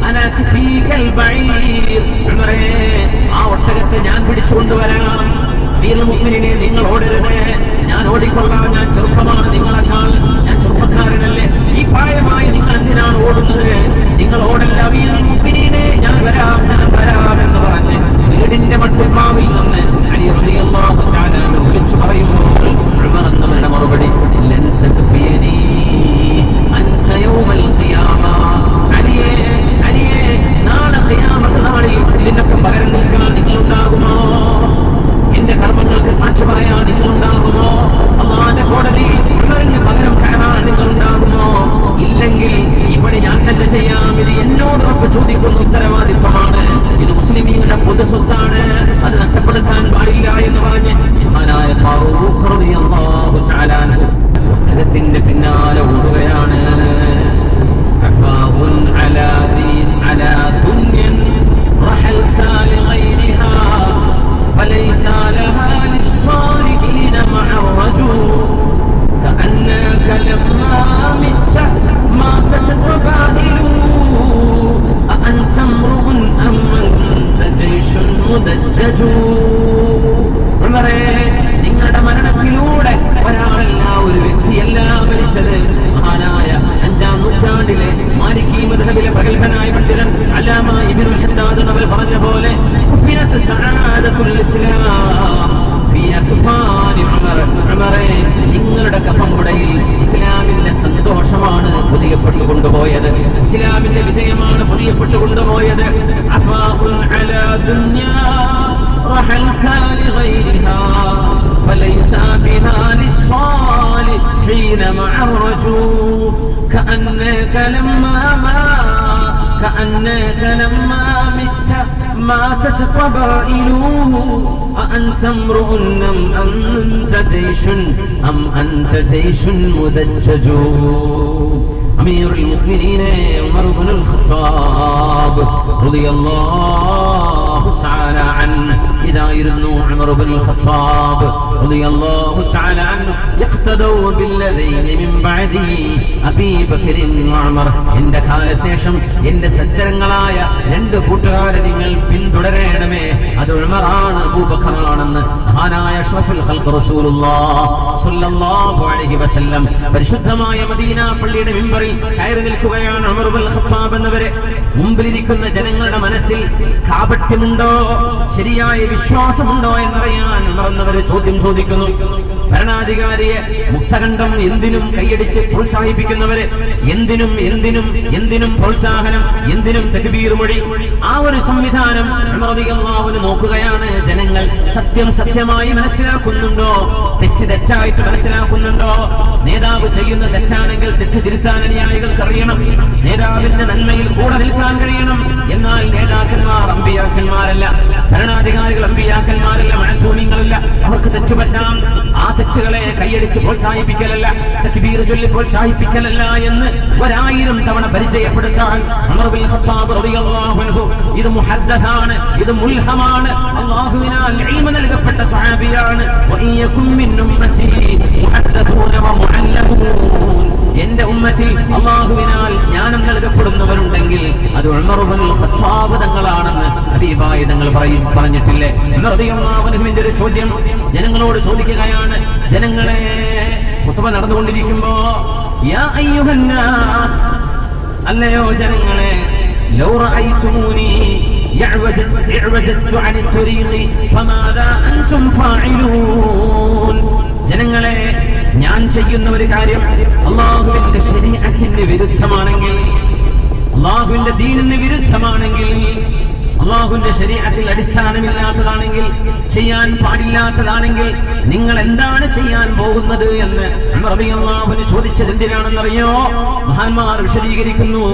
അനാ കഫീകൽ ബഈർ. ഉമറേ, ആ ഒട്ടകത്തെ ഞാൻ പിടിച്ചുകൊണ്ടുവരാം. അമീറുൽ മുഅ്മിനീനെ, നിങ്ങൾ ഓടരുത്, ഞാൻ ഓടിക്കൊള്ളാം. ഞാൻ ചെറുപ്പമാണ് നിങ്ങളെക്കാൾ, ഞാൻ ചെറുപ്പക്കാരനല്ലേ. ഈ പ്രായമായി നിങ്ങൾ എന്തിനാണ് ഓടുന്നത്? നിങ്ങൾ ഓടല്ല. അമീറുൽ മുഅ്മിനീനെ, ഞാൻ വരാം എന്ന് പറഞ്ഞ് വീടിന്റെ മട്ടുപ്പാവിൽ നിന്ന് അലി റളിയല്ലാഹു തആല വിളിച്ചു പറയുമ്പോൾ ഉമർ എന്നവരുടെ മറുപടി, ലൻ തക്ഫിയനി അൻത യൗമൽ ഖിയാമ. അലിയേ, നാളെ ഖിയാമത്ത് നാളിൽ ഇതിനൊക്കെ പകരം നിൽക്കാൻ നിങ്ങളുണ്ടാകുമോ? എന്റെ കർമ്മങ്ങൾക്ക് സാക്ഷി പറയാൻ നിങ്ങളുണ്ടാകുമോ? അല്ലാഹുവിന്റെ കോടതി ഉമറിന് പകരം കയറാൻ നിങ്ങളുണ്ടാകുമോ? ഇല്ലെങ്കിൽ ഇവിടെ ഞാൻ തന്നെ ചെയ്യാം. ഇത് എന്നോട് റബ്ബ് ചോദിക്കുന്ന ഉത്തരവാദിത്വമാണ്. ഇത് മുസ്ലിമീങ്ങളുടെ പൊതുസ്വത്താണ്, അത് നഷ്ടപ്പെടുത്താൻ പാടില്ല എന്ന് പറഞ്ഞ് മഹാനായ ഫാറൂഖ് റളിയല്ലാഹു തആല അൻഹു ഒട്ടകത്തിന്റെ പിന്നാലെ ഓടുകയാണ്. അഫാഉൻ അലാ ദീൻ അലാ ദുനിയൻ റഹൽത ലഗൈരിഹാ ഫലൈസ ലഹാ ലിസ്സാലിഹീന മഅ റജൂൽ كأنك لما مت ما تتباهل أأنت امرؤ أم أنت جيش مدجج. ഉമറേ, നിങ്ങളുടെ മരണത്തിലൂടെ ഒരാളല്ല, ഒരു വ്യക്തിയല്ല മരിച്ചത്. മഹാനായ 5-ാം നൂറ്റാണ്ടിലെ മാലിക്കി മദ്ഹബിലെ പ്രഗത്ഭനായ പണ്ഡിതൻ അല്ലാമ ഇബ്നുൽ ഹദ്ദാദ് അവർ പറഞ്ഞ പോലെ സഅദത്തുൽ ഇസ്ലാം പോയത് അഫാഉൻ അലാ ദുനിയാ റഹൽത ലിഗൈരിഹാ فليس بها للصالحين مع الرجوع كأنك لما مت ماتت قبائله أأنت امرؤ أم أنت جيش مدجج أمير المؤمنين عمر بن الخطاب رضي الله تعالى عنه إذا يرنوا عمر بن الخطاب رضي الله تعالى عنه يقتدوا بالذين من بعده أبي بكر وعمر عند കാലശേഷം എന്റെ സജ്ജനങ്ങളായ രണ്ട് കൂട്ടുകാരെ നിങ്ങൾ പിന്തുടരണമേ, അത് ഉമറാണ് അബൂബക്കറാണെന്ന് മഹാനായ അഷ്റഫുൽ ഖൽഖ് റസൂലുള്ളാഹി സ്വല്ലല്ലാഹു അലൈഹി വസല്ലം പരിശുദ്ധമായ മദീന പള്ളിയുടെ മിമ്പറിൽ കയറി നിൽക്കുകയാണ്. ഉമർ ഇബ്നുൽ ഖത്താബ് എന്നവരെ മുമ്പിലിരിക്കുന്ന ജനങ്ങളുടെ മനസ്സിൽ കാപട്യമുണ്ടോ, ശരിയായ വിശ്വാസമുണ്ടോ എന്നറിയാൻ ഉമർ എന്നവരെ ചോദ്യം ചോദിക്കുന്നു. ഭരണാധികാരിയെ മുക്തകണ്ഠം എന്തിനും കൈയടിച്ച് പ്രോത്സാഹിപ്പിക്കുന്നവരെ, എന്തിനും പ്രോത്സാഹനം, എന്തിനും തക്ബീർ മൊഴി, ആ ഒരു സംവിധാനം ഉമർ റളിയല്ലാഹു അൻഹു നോക്കുകയാണ്. ജനങ്ങൾ സത്യം സത്യമായി മനസ്സിലാക്കുന്നുണ്ടോ, തെറ്റ് തെറ്റായിട്ട് മനസ്സിലാക്കുന്നുണ്ടോ? നേതാവ് ചെയ്യുന്ന തെറ്റാണെങ്കിൽ തെറ്റ് തിരുത്താൻ അനുയായികൾക്ക് അറിയണം, നേതാവിന്റെ നന്മയിൽ കൂടെ നിൽക്കാൻ കഴിയണം. എന്നാൽ നേതാക്കന്മാർ അമ്പിയാക്കന്മാരല്ല, ഭരണാധികാരികൾ അമ്പിയാക്കന്മാരല്ല, മഅസൂമിങ്ങളല്ല. അവർക്ക് തെറ്റുപറ്റാം. ആ തെറ്റുകളെ കൈയടിച്ച് പ്രോത്സാഹിപ്പിക്കലല്ല, തക്ബീർ ചൊല്ലി പ്രോത്സാഹിപ്പിക്കലല്ല എന്ന് 1000 തവണ പരിചയപ്പെടുത്താൻ ഉമർ ഇബ്നുൽ ഖത്താബ് റളിയല്ലാഹു അൻഹു ഇത് മുഹദ്ദസാണ്, ഇത് മുൽഹമാണ്, അല്ലാഹുവിനാൽ ഇൽമ നൽകപ്പെട്ട സ്വഹാബിയാണ്. വഇയകും മിൻ ഉമ്മതി മുഹദ്ദസൂന വമുഅല്ലമൂൻ, എന്റെ ഉമ്മത്തിൽ അല്ലാഹുവിനാൽ ജ്ഞാനം നൽകപ്പെടുന്നവരുണ്ടെങ്കിൽ അത് ഉമർ ഇബ്നുൽ ഖത്താബ് തങ്ങളാണെന്ന് ഹബീബായ തങ്ങൾ പറഞ്ഞിട്ടില്ലേ? ഉമർ റളിയല്ലാഹു അൻഹുവിന്റെ ഒരു ചോദ്യം ജനങ്ങളോട് ചോദിക്കുകയാണ്. ജനങ്ങളെ, ഖുത്ബ നടന്നുകൊണ്ടിരിക്കുമ്പോ യാ അയ്യുഹന്നാസ്, അല്ലയോ ജനങ്ങളെ, ലൗ റഅയ്തുമൂനി ഇഅ്വജത്തു അനി ത്വരീഖി ഫമാദാ അൻതും ഫാഇലൂൻ. ജനങ്ങളെ, ഞാൻ ചെയ്യുന്ന ഒരു കാര്യം അല്ലാഹുവിന്റെ ശരീഅത്തിന് വിരുദ്ധമാണെങ്കിൽ, അല്ലാഹുവിന്റെ ദീനിന് വിരുദ്ധമാണെങ്കിൽ, അല്ലാഹുവിന്റെ ശരീഅത്തിൽ അടിസ്ഥാനമില്ലാത്തതാണെങ്കിൽ, ചെയ്യാൻ പാടില്ലാത്തതാണെങ്കിൽ നിങ്ങൾ എന്താണ് ചെയ്യാൻ പോകുന്നത് എന്ന് ഉമർ റളിയല്ലാഹു അൻഹു ചോദിച്ചത് എന്തിനാണെന്നറിയോ? മഹാന്മാർ വിശദീകരിക്കുന്നു.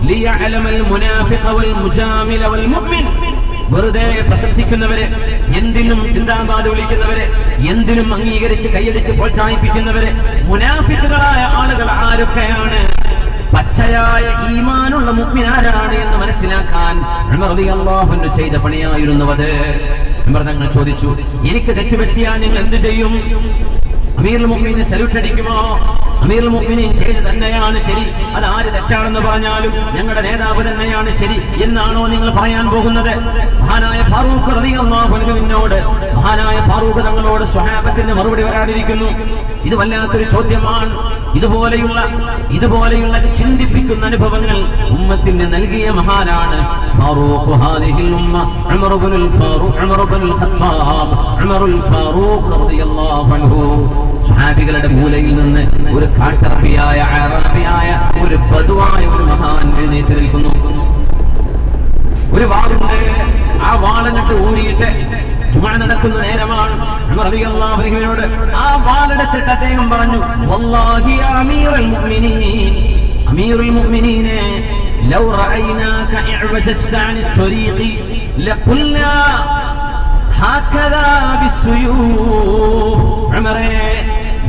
ലിയഅലമൽ മുനാഫിഖ വൽ മുജാമില വൽ മുഅ്മിൻ, വെറുതെ പ്രശംസിക്കുന്നവരെ, എന്തിനും ചിന്താബാധ വിളിക്കുന്നവരെ, എന്തിനും അംഗീകരിച്ച് കൈയടിച്ച് പ്രോത്സാഹിപ്പിക്കുന്നവരെ, മുനാഫിഖുകളായ ആളുകൾ ആരൊക്കെയാണ്, പച്ചയായ ഈമാനുള്ള മുഅ്മിനാരാണ് എന്ന് മനസ്സിലാക്കാൻ ഉമർ റളിയല്ലാഹു അൻഹു ചെയ്ത പണിയായിരുന്നു അത്. ഉമർ തങ്ങൾ ചോദിച്ചു, എനിക്ക് തെറ്റുപറ്റിയാൽ നിങ്ങൾ എന്ത് ചെയ്യും? അമീറുൽ മുഅ്മിനീൻ സല്യൂട്ട് അടിക്കുമോ? അമീറുൽ മുഅ്മിനീൻ ചെയ്ത് തന്നെയാണ് ശരി, അത് ആര് തെറ്റാണെന്ന് പറഞ്ഞാലും ഞങ്ങളുടെ നേതാവ് തന്നെയാണ് ശരി എന്നാണോ നിങ്ങൾ പറയാൻ പോകുന്നത്? മഹാനായ ഫാറൂഖ് റളിയല്ലാഹു അൻഹുവിനോട്, മഹാനായ ഫാറൂഖ് തങ്ങളോട് സ്വഹാബത്തിന്റെ മറുപടി വരാതിരിക്കുന്നു. ഇത് വല്ലാത്തൊരു ചോദ്യമാണ്. ഇതുപോലെയുള്ള ചിന്തിപ്പിക്കുന്ന അനുഭവങ്ങൾ ഉമ്മത്തിന് നൽകിയ മഹാനാണ് ഫാറൂഖ് ഹാദിഹിൽ ഉമ്മ ഉമർ ഇബ്നുൽ ഖത്താബ് ഉമറുൽ ഫാറൂഖ് റളിയല്ലാഹു അൻഹു. സ്വഹാബികളുടെ മൂലയിൽ നിന്ന് ഒരു കാട്ടറബിയായ അറബിയായ ഒരു ബദുവായ ഒരു മഹാൻ എഴുന്നേറ്റ് നിൽക്കുന്നു. ഒരു വാളുണ്ട്, ആ വാളെന്നിട്ട് ഊരിയിട്ട് ജുമുഅ നടക്കുന്ന നേരമാണ്. ഉമർ റളിയല്ലാഹു അൻഹുവിനോട് ആ വാളെടുത്തിട്ട് അദ്ദേഹം പറഞ്ഞു, വല്ലാഹി യാ അമീറുൽ മുഅ്മിനീൻ ലൗ റഅയ്നാക ഇഅ്വജത അനി ത്വരീഖി ലഖുൽനാ ഹകദാ ബിസ്സുയൂഫ്. ഉമറേ,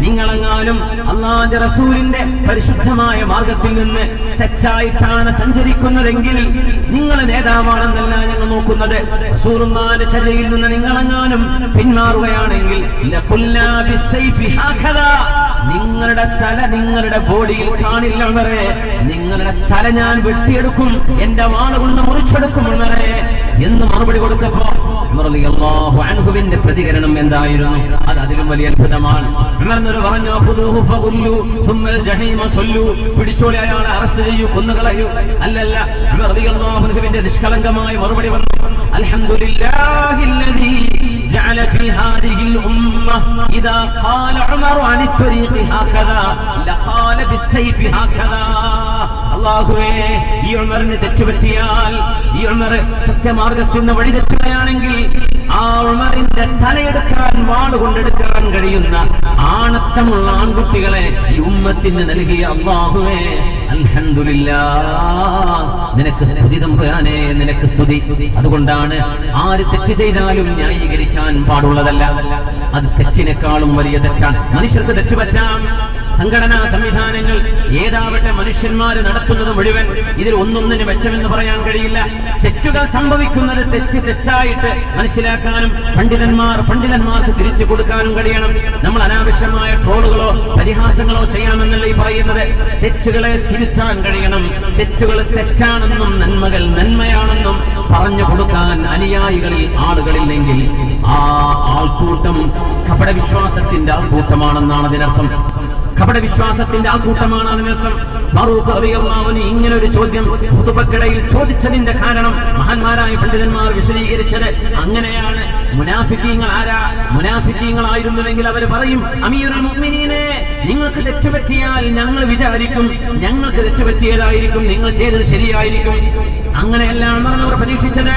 നിങ്ങളെങ്ങാനും അല്ലാഹുവിന്റെ റസൂലിന്റെ പരിശുദ്ധമായ മാർഗത്തിൽ നിന്ന് തെറ്റായിട്ടാണ് സഞ്ചരിക്കുന്നതെങ്കിൽ നിങ്ങൾ നേതാവാണെന്നല്ല ഞങ്ങൾ നോക്കുന്നത്. റസൂലുള്ളാഹിന്റെ ചര്യയിൽ നിന്ന് നിങ്ങളെങ്ങാനും പിന്മാറുകയാണെങ്കിൽ ലഖുൽനാ ബിസ്സൈഫി ഹകദാ, നിങ്ങളുടെ തല നിങ്ങളുടെ ബോഡിയിൽ കാണില്ല ഉമറേ, നിങ്ങളുടെ തല ഞാൻ വെട്ടിയെടുക്കും, എന്റെ വാള് കൊണ്ട് മുറിച്ചെടുക്കും ഉമറേ എന്ന് മറുപടി കൊടുത്തപ്പോ ഉമർ റളിയല്ലാഹു അൻഹുവിന്റെ പ്രതികരണം എന്തായിരുന്നു? അത് അതിലും വലിയ അത്ഭുതമാണ്. ഉമർ എന്നൊരു പറഞ്ഞു, ഖുദൂഹു ഫഖുല്ലു സുമ്മൽ ജഹീമ സല്ലു, പിടിച്ചോളി, അയാളെ അറസ്റ്റ് ചെയ്യൂ, കൊന്നുകളയൂ. അല്ലല്ല, ഉമർ റളിയല്ലാഹു അൻഹുവിന്റെ നിഷ്കളങ്കമായ മറുപടി വന്നു, അൽഹംദുലില്ലാഹില്ലദീ ജഅല ഫീ ഹാദിഹിൽ ഉമ്മ ഇദാ ഖാല ഉമർ അനി ത്വരീഖി ഹകദാ ലഖാല ബിസ്സൈഫി ഹകദാ. അല്ലാഹുവേ, ഈ ഉമറിന് തെറ്റുപറ്റിയാൽ, ഈ ഉമർ സത്യമാർഗത്തിൽ നിന്ന് വഴി തെറ്റുകയാണെങ്കിൽ ആ ഉമറിന്റെ തലയെടുക്കാൻ വാളുകൊണ്ടെടുക്കാൻ കഴിയുന്ന ആണത്തമുള്ള ആൺകുട്ടികളെ ഈ ഉമ്മത്തിന് നൽകിയ അല്ലാഹുവേ, അൽഹംദുലില്ലാഹ്, നിനക്ക് സ്തുതി തമ്പുരാനേ, നിനക്ക് സ്തുതി. അതുകൊണ്ടാണ് ആര് തെറ്റ് ചെയ്താലും ന്യായീകരിക്കാൻ പാടുള്ളതല്ല. അത് തെറ്റിനേക്കാളും വലിയ തെറ്റാണ്. മനുഷ്യർക്ക് തെറ്റുപറ്റാം. സംഘടനാ സംവിധാനങ്ങൾ ഏതാവട്ടെ മനുഷ്യന്മാർ നടത്തുന്നത് മുഴുവൻ ഇതിൽ ഒന്നൊന്നിന് മെച്ചമെന്ന് പറയാൻ കഴിയില്ല. തെറ്റുകൾ സംഭവിക്കുന്നത് തെറ്റായിട്ട് മനസ്സിലാക്കാനും പണ്ഡിതന്മാർക്ക് തിരിച്ചു കൊടുക്കാനും കഴിയണം. നമ്മൾ അനാവശ്യമായ ട്രോളുകളോ പരിഹാസങ്ങളോ ചെയ്യാമെന്നല്ല ഈ പറയുന്നത്. തെറ്റുകളെ തിരുത്താൻ കഴിയണം. തെറ്റുകൾ തെറ്റാണെന്നും നന്മകൾ നന്മയാണെന്നും പറഞ്ഞു കൊടുക്കാൻ അനുയായികളിൽ ആളുകളില്ലെങ്കിൽ ആ ആൾക്കൂട്ടം കപടവിശ്വാസത്തിന്റെ ആൾക്കൂട്ടമാണെന്നാണ് അതിനർത്ഥം. കപടവിശ്വാസത്തിന്റെ ആൾക്കൂട്ടമാണ് അതിനർത്ഥം. ഫാറൂഖ് റളിയല്ലാഹു അൻഹു ഇങ്ങനെ ഒരു ചോദ്യം ഖുതുബക്കിടയിൽ ചോദിച്ചതിന്റെ കാരണം മഹാന്മാരായ പണ്ഡിതന്മാർ വിശദീകരിച്ചത് അങ്ങനെയാണ്. മുനാഫിക്കീങ്ങൾ ആരാ? മുനാഫിക്കീങ്ങളായിരുന്നുവെങ്കിൽ അവർ പറയും, അമീറുൽ മുഅ്മിനീനെ, നിങ്ങൾക്ക് തെറ്റുപറ്റിയാൽ ഞങ്ങൾ വിചാരിക്കും ഞങ്ങൾക്ക് തെറ്റുപറ്റിയതായിരിക്കും, നിങ്ങൾ ചെയ്തത് ശരിയായിരിക്കും. അങ്ങനെയല്ലാണെന്ന് അവർ പ്രതീക്ഷിച്ചത്.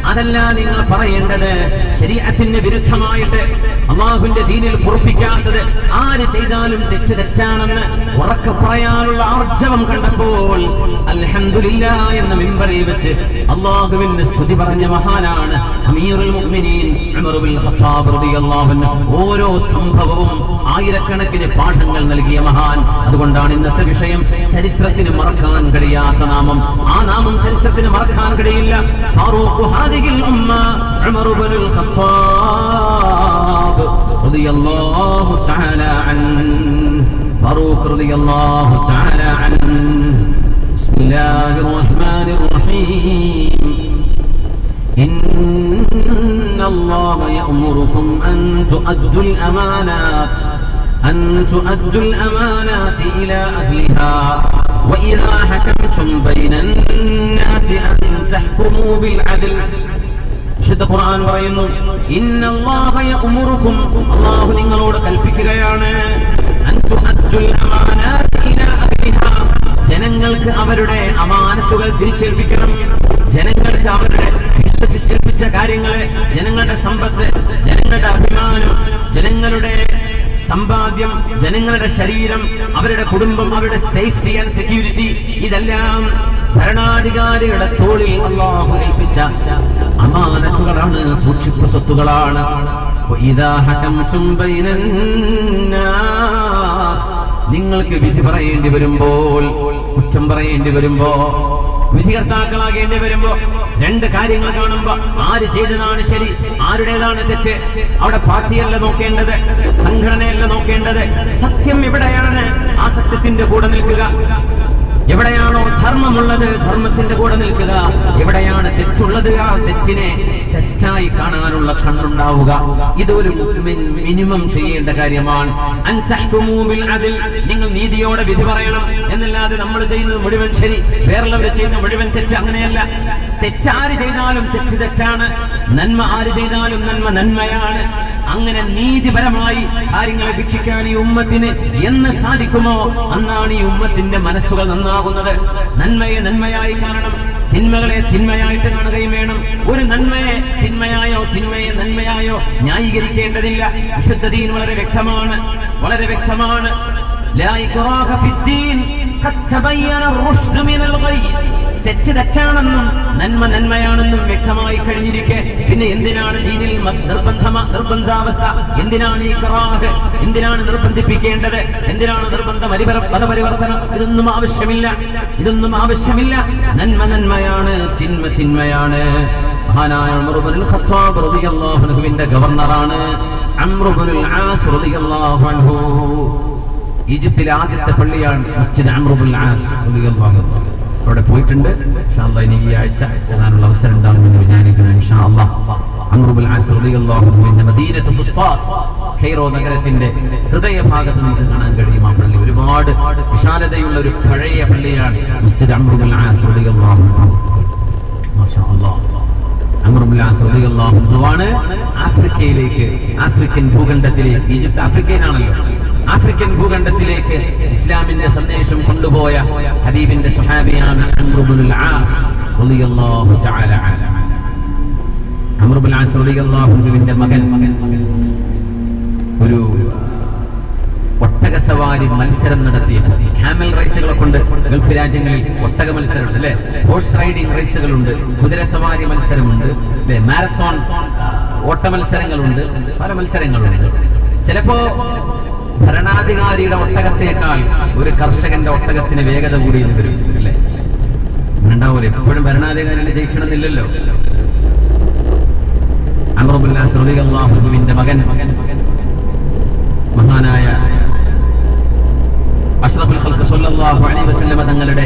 അതല്ല നിങ്ങൾ പറയേണ്ടത്. ശരീഅത്തിന് വിരുദ്ധമായിട്ട് അല്ലാഹുവിന്റെ ദീനിൽ പൊറുപ്പിക്കാത്തത് ആര് ചെയ്താലും തെറ്റാണെന്ന് ഉറക്കെ പറയാനുള്ള ആർജവം കണ്ടപ്പോൾ അൽഹംദുലില്ലാഹ് എന്ന മിമ്പറിൽ വെച്ച് അല്ലാഹുവിന്റെ സ്തുതി പറഞ്ഞ മഹാനാണ് അമീറുൽ മുഅ്മിനീൻ ഉമർ ഇബ്നുൽ ഖത്താബ് റളിയല്ലാഹു അൻഹു. ഓരോ സംഭവവും ആയിരക്കണക്കിന് പാഠങ്ങൾ നൽകിയ മഹാൻ. അതുകൊണ്ടാണ് ഇന്നത്തെ വിഷയം ചരിത്രത്തിന് മറക്കാൻ കഴിയാത്ത നാമം. ആ നാമം ചരിത്രത്തിന് മറക്കാൻ കഴിയില്ല. ഫാറൂഖ് ഹാദിഹിൽ ഉമ്മ ഉമർ ഇബ്നുൽ ഖത്താബ് റളിയല്ലാഹു തആല അൻഹു. ഫാറൂഖ് റളിയല്ലാഹു തആല അൻഹു. ബിസ്മില്ലാഹിർ റഹ്മാനിർ റഹീം. ഇന്നല്ലാഹ യഅ്മുറുകും അൻ തുഅദ്ദുൽ അമാനാത് ഇലാ അഹ്ലിഹാ وإذا حكمتم بين الناس أن تحكموا بالعدل. വിശുദ്ധ ഖുർആൻ പറയുന്നു, ഇന്നല്ലാഹ യഅ്മുറുകും, അല്ലാഹു നിങ്ങളോട് കൽപ്പിക്കുകയാണ്, അൻ തുഅദ്ദുൽ അമാനാത് ഇലാ അഹ്ലിഹാ, ജനങ്ങൾക്ക് അവരുടെ അമാനത്തുകൾ തിരിച്ചേൽപ്പിക്കണം. ജനങ്ങൾക്ക് അവരുടെ വിശ്വസിച്ചേൽപ്പിച്ച കാര്യങ്ങളെ, ജനങ്ങളുടെ സമ്പത്ത്, ജനങ്ങളുടെ അഭിമാനം, ജനങ്ങളുടെ സമ്പാദ്യം, ജനങ്ങളുടെ ശരീരം, അവരുടെ കുടുംബം, അവരുടെ സേഫ്റ്റി ആൻഡ് സെക്യൂരിറ്റി, ഇതെല്ലാം ഭരണാധികാരികളുടെ തോളിൽ അല്ലാഹു ഏൽപ്പിച്ച അമാനത്തുകളാണ്, സൂക്ഷിപ്പ് സ്വത്തുകളാണ്. വഇദാ ഹകംതും ബൈനന്നാസ്, നിങ്ങൾക്ക് വിധി പറയേണ്ടി വരുമ്പോൾ, കുറ്റം പറയേണ്ടി വരുമ്പോ, വിധികർത്താക്കളാകേണ്ടി വരുമ്പോ, രണ്ട് കാര്യങ്ങൾ കാണുമ്പോ ആര് ചെയ്തതാണ് ശരി, ആരുടേതാണ് തെറ്റ്, അവിടെ പാർട്ടിയല്ല നോക്കേണ്ടത്, സംഘടനയല്ല നോക്കേണ്ടത്. സത്യം എവിടെയാണ് ആ സത്യത്തിന്റെ കൂടെ നിൽക്കുക. എവിടെയാണോ ധർമ്മമുള്ളത് ധർമ്മത്തിന്റെ കൂടെ നിൽക്കുക. എവിടെയാണ് തെറ്റുള്ളത് ആ തെറ്റിനെ തെറ്റായി കാണാനുള്ള കണ്ണുണ്ടാവുക. ഇതൊരു മിനിമം ചെയ്യേണ്ട കാര്യമാണ്. നിങ്ങൾ നീതിയോടെ വിധി പറയണം എന്നല്ലാതെ നമ്മൾ ചെയ്യുന്നത് മുഴുവൻ ശരി, വേറുള്ളവർ ചെയ്യുന്ന മുഴുവൻ തെറ്റ്. അങ്ങനെയല്ല. തെറ്റാര് ചെയ്താലും തെറ്റാണ്, നന്മ ആര് ചെയ്താലും നന്മ നന്മയാണ്. അങ്ങനെ നീതിപരമായി കാര്യങ്ങളെ വീക്ഷിക്കാൻ ഈ ഉമ്മത്തിന് എന്ന് സാധിക്കുമോ അന്നാണ് ഈ ഉമ്മത്തിന്റെ മനസ്സുകൾ നന്നാകുന്നത്. നന്മയെ നന്മയായി കാണണം, തിന്മകളെ തിന്മയായിട്ട് കാണുകയും വേണം. ഒരു നന്മയെ തിന്മയായോ തിന്മയെ നന്മയായോ ന്യായീകരിക്കേണ്ടതില്ല. വിശുദ്ധ ദീൻ വളരെ വ്യക്തമാണ്, വളരെ വ്യക്തമാണ്. ലാ ഇക്റാഹ ഫിദ്ദീൻ ഖദ് തബയ്യന റുശ്ദു മിനൽ ഗയ്. തെറ്റ് തെറ്റാണെന്നും നന്മ നന്മയാണെന്നും വ്യക്തമായി കഴിഞ്ഞിരിക്കെ പിന്നെ എന്തിനാണ് ദീനിൽ നിർബന്ധാവസ്ഥ? എന്തിനാണ് ഈ ഖറാഹ്? എന്തിനാണ് നിർബന്ധിപ്പിക്കേണ്ടത്? എന്തിനാണ് നിർബന്ധ മതപരിവർത്തനം? ഇതൊന്നും ആവശ്യമില്ല, ഇതൊന്നും ആവശ്യമില്ല. നന്മ നന്മയാണ്, തിന്മ തിന്മയാണ്. മഹാനായ ഉമർ ഇബ്നുൽ ഖത്താബ് റളിയല്ലാഹു അൻഹുവിന്റെ ഗവർണറാണ് അംർ ഇബ്നുൽ ആസ് റളിയല്ലാഹു അൻഹു. ഈജിപ്തിലെ ആദ്യത്തെ പള്ളിയാണ് മസ്ജിദ് അംർ ഇബ്നുൽ ആസ് റളിയല്ലാഹു അൻഹു. അവിടെ പോയിട്ടുണ്ട്. ഇൻഷാ അല്ലാഹ് ഇനി ഈ ആഴ്ച ചെല്ലാനുള്ള അവസരം ഉണ്ടാകുമെന്ന് വിചാരിക്കുന്നു. ഇൻഷാ അല്ലാഹ് അംർ ഇബ്നുൽ ആസ് റളിയല്ലാഹു അൻഹുവിന്റെ മദീനത്തുൽ ഫുസ്താസ്, കൈറോ നഗരത്തിന്റെ ഹൃദയഭാഗത്ത് നമുക്ക് കാണാൻ കഴിയും. ആ പള്ളി ഒരുപാട് വിശാലതയുള്ള ഒരു പഴയ പള്ളിയാണ് മസ്ജിദ് അംർ ഇബ്നുൽ ആസ് റളിയല്ലാഹു അൻഹു. മാഷാ അല്ലാഹ്. അംർ ഇബ്നുൽ ആസ് റളിയല്ലാഹു അൻഹുവാണ് ആഫ്രിക്കയിലേക്ക്, ആഫ്രിക്കൻ ഭൂഖണ്ഡത്തിലേക്ക്, ഈജിപ്ത് ആഫ്രിക്കയിലാണല്ലോ, ആഫ്രിക്കൻ ഭൂഖണ്ഡത്തിലേക്ക് ഇസ്ലാമിന്റെ സന്ദേശം കൊണ്ടുപോയ ഹബീബിന്റെ സ്വഹാബിയാണ് അംർ ഇബ്നുൽ ആസ് റളിയല്ലാഹു തആല അൻഹു. അംർ ഇബ്നുൽ ആസ് റളിയല്ലാഹു അൻഹുവിന്റെ മകൻ ഒരു ഒട്ടകസവാരി മത്സരം നടത്തിയപ്പോൾ, ക്യാമൽ റേസുകളെ കൊണ്ട് ഗൾഫ് രാജ്യങ്ങളിൽ ഒട്ടക മത്സരമുണ്ട് അല്ലെ, ഹോഴ്സ് റൈഡിംഗ് റേസുകളുണ്ട്, കുതിരസവാരി മത്സരമുണ്ട് അല്ലെ, മാരത്തോൺ ഓട്ട മത്സരങ്ങളുണ്ട്, പല മത്സരങ്ങളുണ്ട്. ചിലപ്പോ ഭരണാധികാരിയുടെ ഒട്ടകത്തേക്കാൾ ഒരു കർഷകന്റെ ഒട്ടകത്തിന് വേഗത കൂടി എന്ന് വരും അല്ലെ, ഉണ്ടാവൂല. എപ്പോഴും ഭരണാധികാരിനെ ജയിക്കണമെന്നില്ലല്ലോ. അംർ ഇബ്നുൽ ആസ് റളിയല്ലാഹു അൻഹുവിന്റെ മകൻ മഹാനായ അഷ്റഫുൽ ഖൽഖ് സ്വല്ലല്ലാഹു അലൈഹി വസല്ലം തങ്ങളുടെ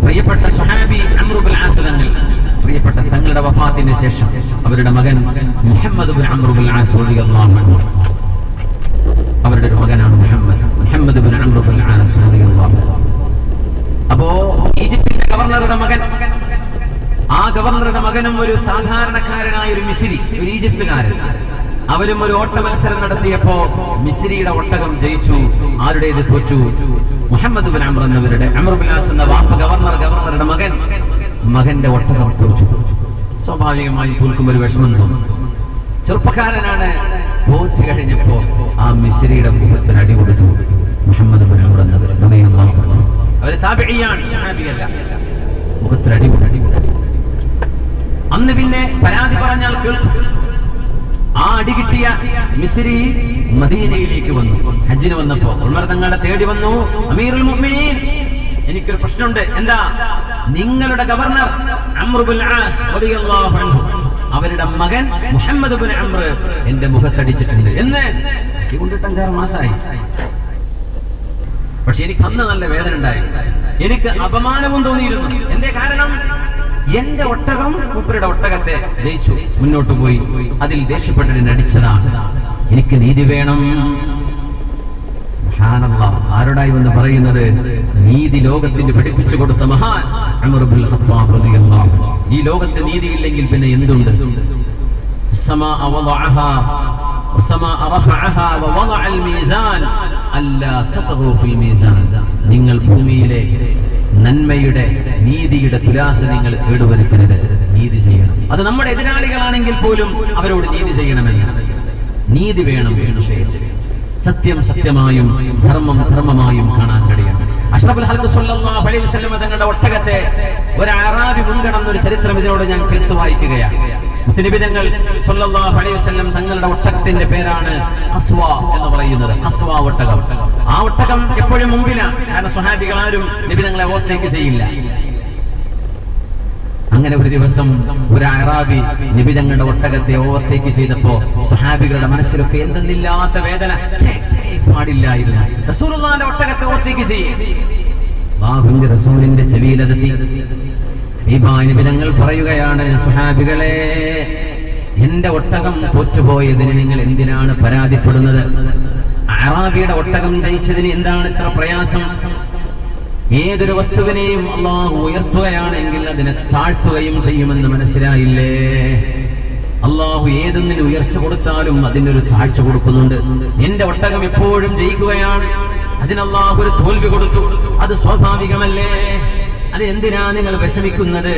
പ്രിയപ്പെട്ട സ്വഹാബി അംർ ഇബ്നുൽ ആസ് തങ്ങൾ, പ്രിയപ്പെട്ട തങ്ങളുടെ വഫാത്തിന് ശേഷം അവരുടെ മകൻ മുഹമ്മദ് ഇബ്നു അംർ ഇബ്നുൽ ആസ് റളിയല്ലാഹു അൻഹു, അവരുടെ ഒരു മകനാണ് മുഹമ്മദ് ഇബ്നു അംർ ഇബ്നുൽ ആസ് റളിയല്ലാഹു അൻഹു. അപ്പോ ഈജിപ്തിന്റെ ഗവർണറുടെ മകൻ, ആ ഗവർണറുടെ മകനും ഒരു സാധാരണക്കാരനായ ഒരു മിസ്രി, ഒരു ഈജിപ്തുകാരൻ, അവരും ഒരു ഓട്ട മത്സരം നടത്തിയപ്പോ മിസ്രിയുടെ ഒട്ടകം ജയിച്ചു. ആരുടേത് തോറ്റു? മുഹമ്മദ് ഇബ്നു അംർ എന്നവരുടെ, അംർ ഇബ്നുൽ ആസ് എന്ന വാപ്പ ഗവർണറുടെ മകന്റെ ഒട്ടകം തോറ്റു. സ്വാഭാവികമായി തോൽക്കും ഒരു വിഷമം തോന്നും. ചെറുപ്പക്കാരനാണ്. തോറ്റു കഴിഞ്ഞപ്പോ ആ മിസ്രിയുടെ മുഖത്തിന് അടി കൊടുത്തു മുഹമ്മദ് ഇബ്നു അംർ എന്നവർ. അവര് താബിഈയാണ്, സ്വഹാബിയല്ല. മുഖത്തിന് അടി കൊടുത്തു. അന്ന് പിന്നെ പരാതി പറഞ്ഞാൽ കേൾക്കും. ആ അടി കിട്ടിയ മിസ്രി മദീനയിലേക്ക് വന്നു. ഹജ്ജിന് വന്നപ്പോ ഉമർ തങ്ങളെ തേടി വന്നു. അമീറുൽ മുഅ്മിനീൻ, എനിക്കൊരു പ്രശ്നമുണ്ട്. എന്താ? നിങ്ങളുടെ ഗവർണർ അംർ ഇബ്നുൽ ആസ് റളിയല്ലാഹു അൻഹു, അവരുടെ മകൻ മുഹമ്മദ് ഇബ്നു അംർ എന്റെ മുഖത്തടിച്ചിട്ടുണ്ട് എന്ന്. ഇതുകൊണ്ടിട്ട് 5-6 മാസമായി. പക്ഷെ എനിക്ക് അന്ന് നല്ല വേദന ഉണ്ടായി. എനിക്ക് അപമാനവും തോന്നിയിരുന്നു. എന്റെ കാരണം എന്റെ ഒട്ടകം മൂപ്പരുടെ ഒട്ടകത്തെ ജയിച്ചു, മുന്നോട്ട് പോയി. അതിൽ ദേഷ്യപ്പെട്ടിട്ട് അടിച്ചതാണ്. എനിക്ക് നീതി വേണം. സുബ്ഹാനല്ലാഹ്, ആരോടായി വന്ന് പറയുന്നത്? നീതി ലോകത്തിന് പഠിപ്പിച്ചു കൊടുത്ത മഹാൻ ഉമർ ഇബ്നുൽ ഖത്താബ് റളിയല്ലാഹു അൻഹു. ഈ ലോകത്ത് നീതിയില്ലെങ്കിൽ പിന്നെ എന്തുണ്ട്? السماء وضعها والسماء رفعها ووضع الميزان ألا تطغوا في الميزان. നിങ്ങൾ ഭൂമിയിലെ നന്മയുടെ നീതിയുടെ തുലാസ് നിങ്ങൾ കേടുവരുത്തരുത്. നീതി ചെയ്യണം. അത് നമ്മുടെ എതിരാളികളാണെങ്കിൽ പോലും അവരോട് നീതി ചെയ്യണമെന്ന്. നീതി വേണം. സത്യം സത്യമായും ധർമ്മം ധർമ്മമായും കാണാൻ കഴിയണം. അഷ്റഫുൽ ഖൽഖ് സ്വല്ലല്ലാഹു അലൈഹി വസല്ലം തങ്ങളുടെ ഒട്ടകത്തെ ഒരു അറാബി മുൻകടന്നൊരു ചരിത്രം ഇതിനോട് ഞാൻ ചേർത്ത് വായിക്കുകയാണ്. മുത്തനബി തങ്ങൾ സ്വല്ലല്ലാഹു അലൈഹി വസല്ലം തങ്ങളുടെ ഒട്ടകത്തിന്റെ പേരാണ് ഖസ്വ എന്ന് പറയുന്നത്. ഖസ്വ ഒട്ടകം. ആ ഒട്ടകം എപ്പോഴും മുമ്പിലാണ്. കാരണം സ്വഹാബികൾ ആരും നബി തങ്ങളെ ഓവർടേക്ക് ചെയ്യില്ല. അങ്ങനെ ഒരു ദിവസം ഒരു അറാബി നബി തങ്ങളുടെ ഒട്ടകത്തെ ഓവർടേക്ക് ചെയ്തപ്പോ സ്വഹാബികളുടെ മനസ്സിലൊക്കെ എന്തെന്നില്ലാത്ത വേദന. പാടില്ലായിരുന്നു. റസൂലുള്ളാഹിന്റെ ഒട്ടകത്തെ ഓവർടേക്ക് ചെയ്യും. അല്ലാഹുവിന്റെ റസൂലിന്റെ ചെവിയിലെത്തി. നബി തങ്ങൾ പറയുകയാണ്, സ്വഹാബികളെ, എന്റെ ഒട്ടകം തോറ്റുപോയതിന് നിങ്ങൾ എന്തിനാണ് പരാതിപ്പെടുന്നത്? അറാബിയുടെ ഒട്ടകം ജയിച്ചതിന് എന്താണ് ഇത്ര പ്രയാസം? ഏതൊരു വസ്തുവിനെയും അല്ലാഹു ഉയർത്തുകയാണെങ്കിൽ അതിനെ താഴ്ത്തുകയും ചെയ്യുമെന്ന് മനസ്സിലായില്ലേ? അല്ലാഹു ഏതൊന്നിന് ഉയർച്ച കൊടുത്താലും അതിനൊരു താഴ്ച കൊടുക്കുന്നുണ്ട്. എന്റെ ഒട്ടകം എപ്പോഴും ജയിക്കുകയാണ്, അതിന് അല്ലാഹു ഒരു തോൽവി കൊടുത്തു. അത് സ്വാഭാവികമല്ലേ? അത് എന്തിനാ നിങ്ങൾ വിഷമിക്കുന്നത്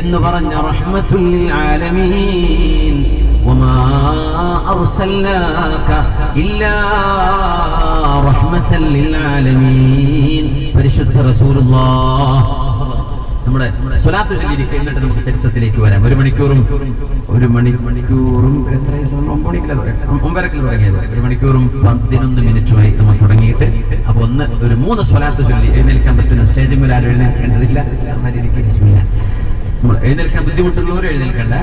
എന്ന് പറഞ്ഞ റഹ്മത്തുൽ ആലമീൻ വമാ അർസൽനാക ഇല്ലാ റഹ്മത്തൽ ലിൽ ആലമീൻ. പരിശുദ്ധ റസൂലുള്ളാഹ് നമ്മുടെ സ്വലാത്ത് ചൊല്ലിയിരിക്കുക. എന്നിട്ട് നമുക്ക് ചരിത്രത്തിലേക്ക് വരാം. ഒരു മണിക്കൂറും എത്ര സമയം? 9:30 തുടങ്ങിയത്. 1 മണിക്കൂറും 11 മിനിറ്റുമായി നമ്മൾ തുടങ്ങിയിട്ട്. അപ്പൊ ഒരു 3 സ്വലാത്ത് ചൊല്ലി എഴുന്നേൽക്കാൻ പറ്റുന്ന സ്റ്റേജിൽ മേൽ ആരും എഴുന്നേൽക്കേണ്ടതില്ല. നമ്മൾ എഴുന്നേൽക്കാൻ ബുദ്ധിമുട്ടുള്ളവരും എഴുന്നേൽക്കണ്ട.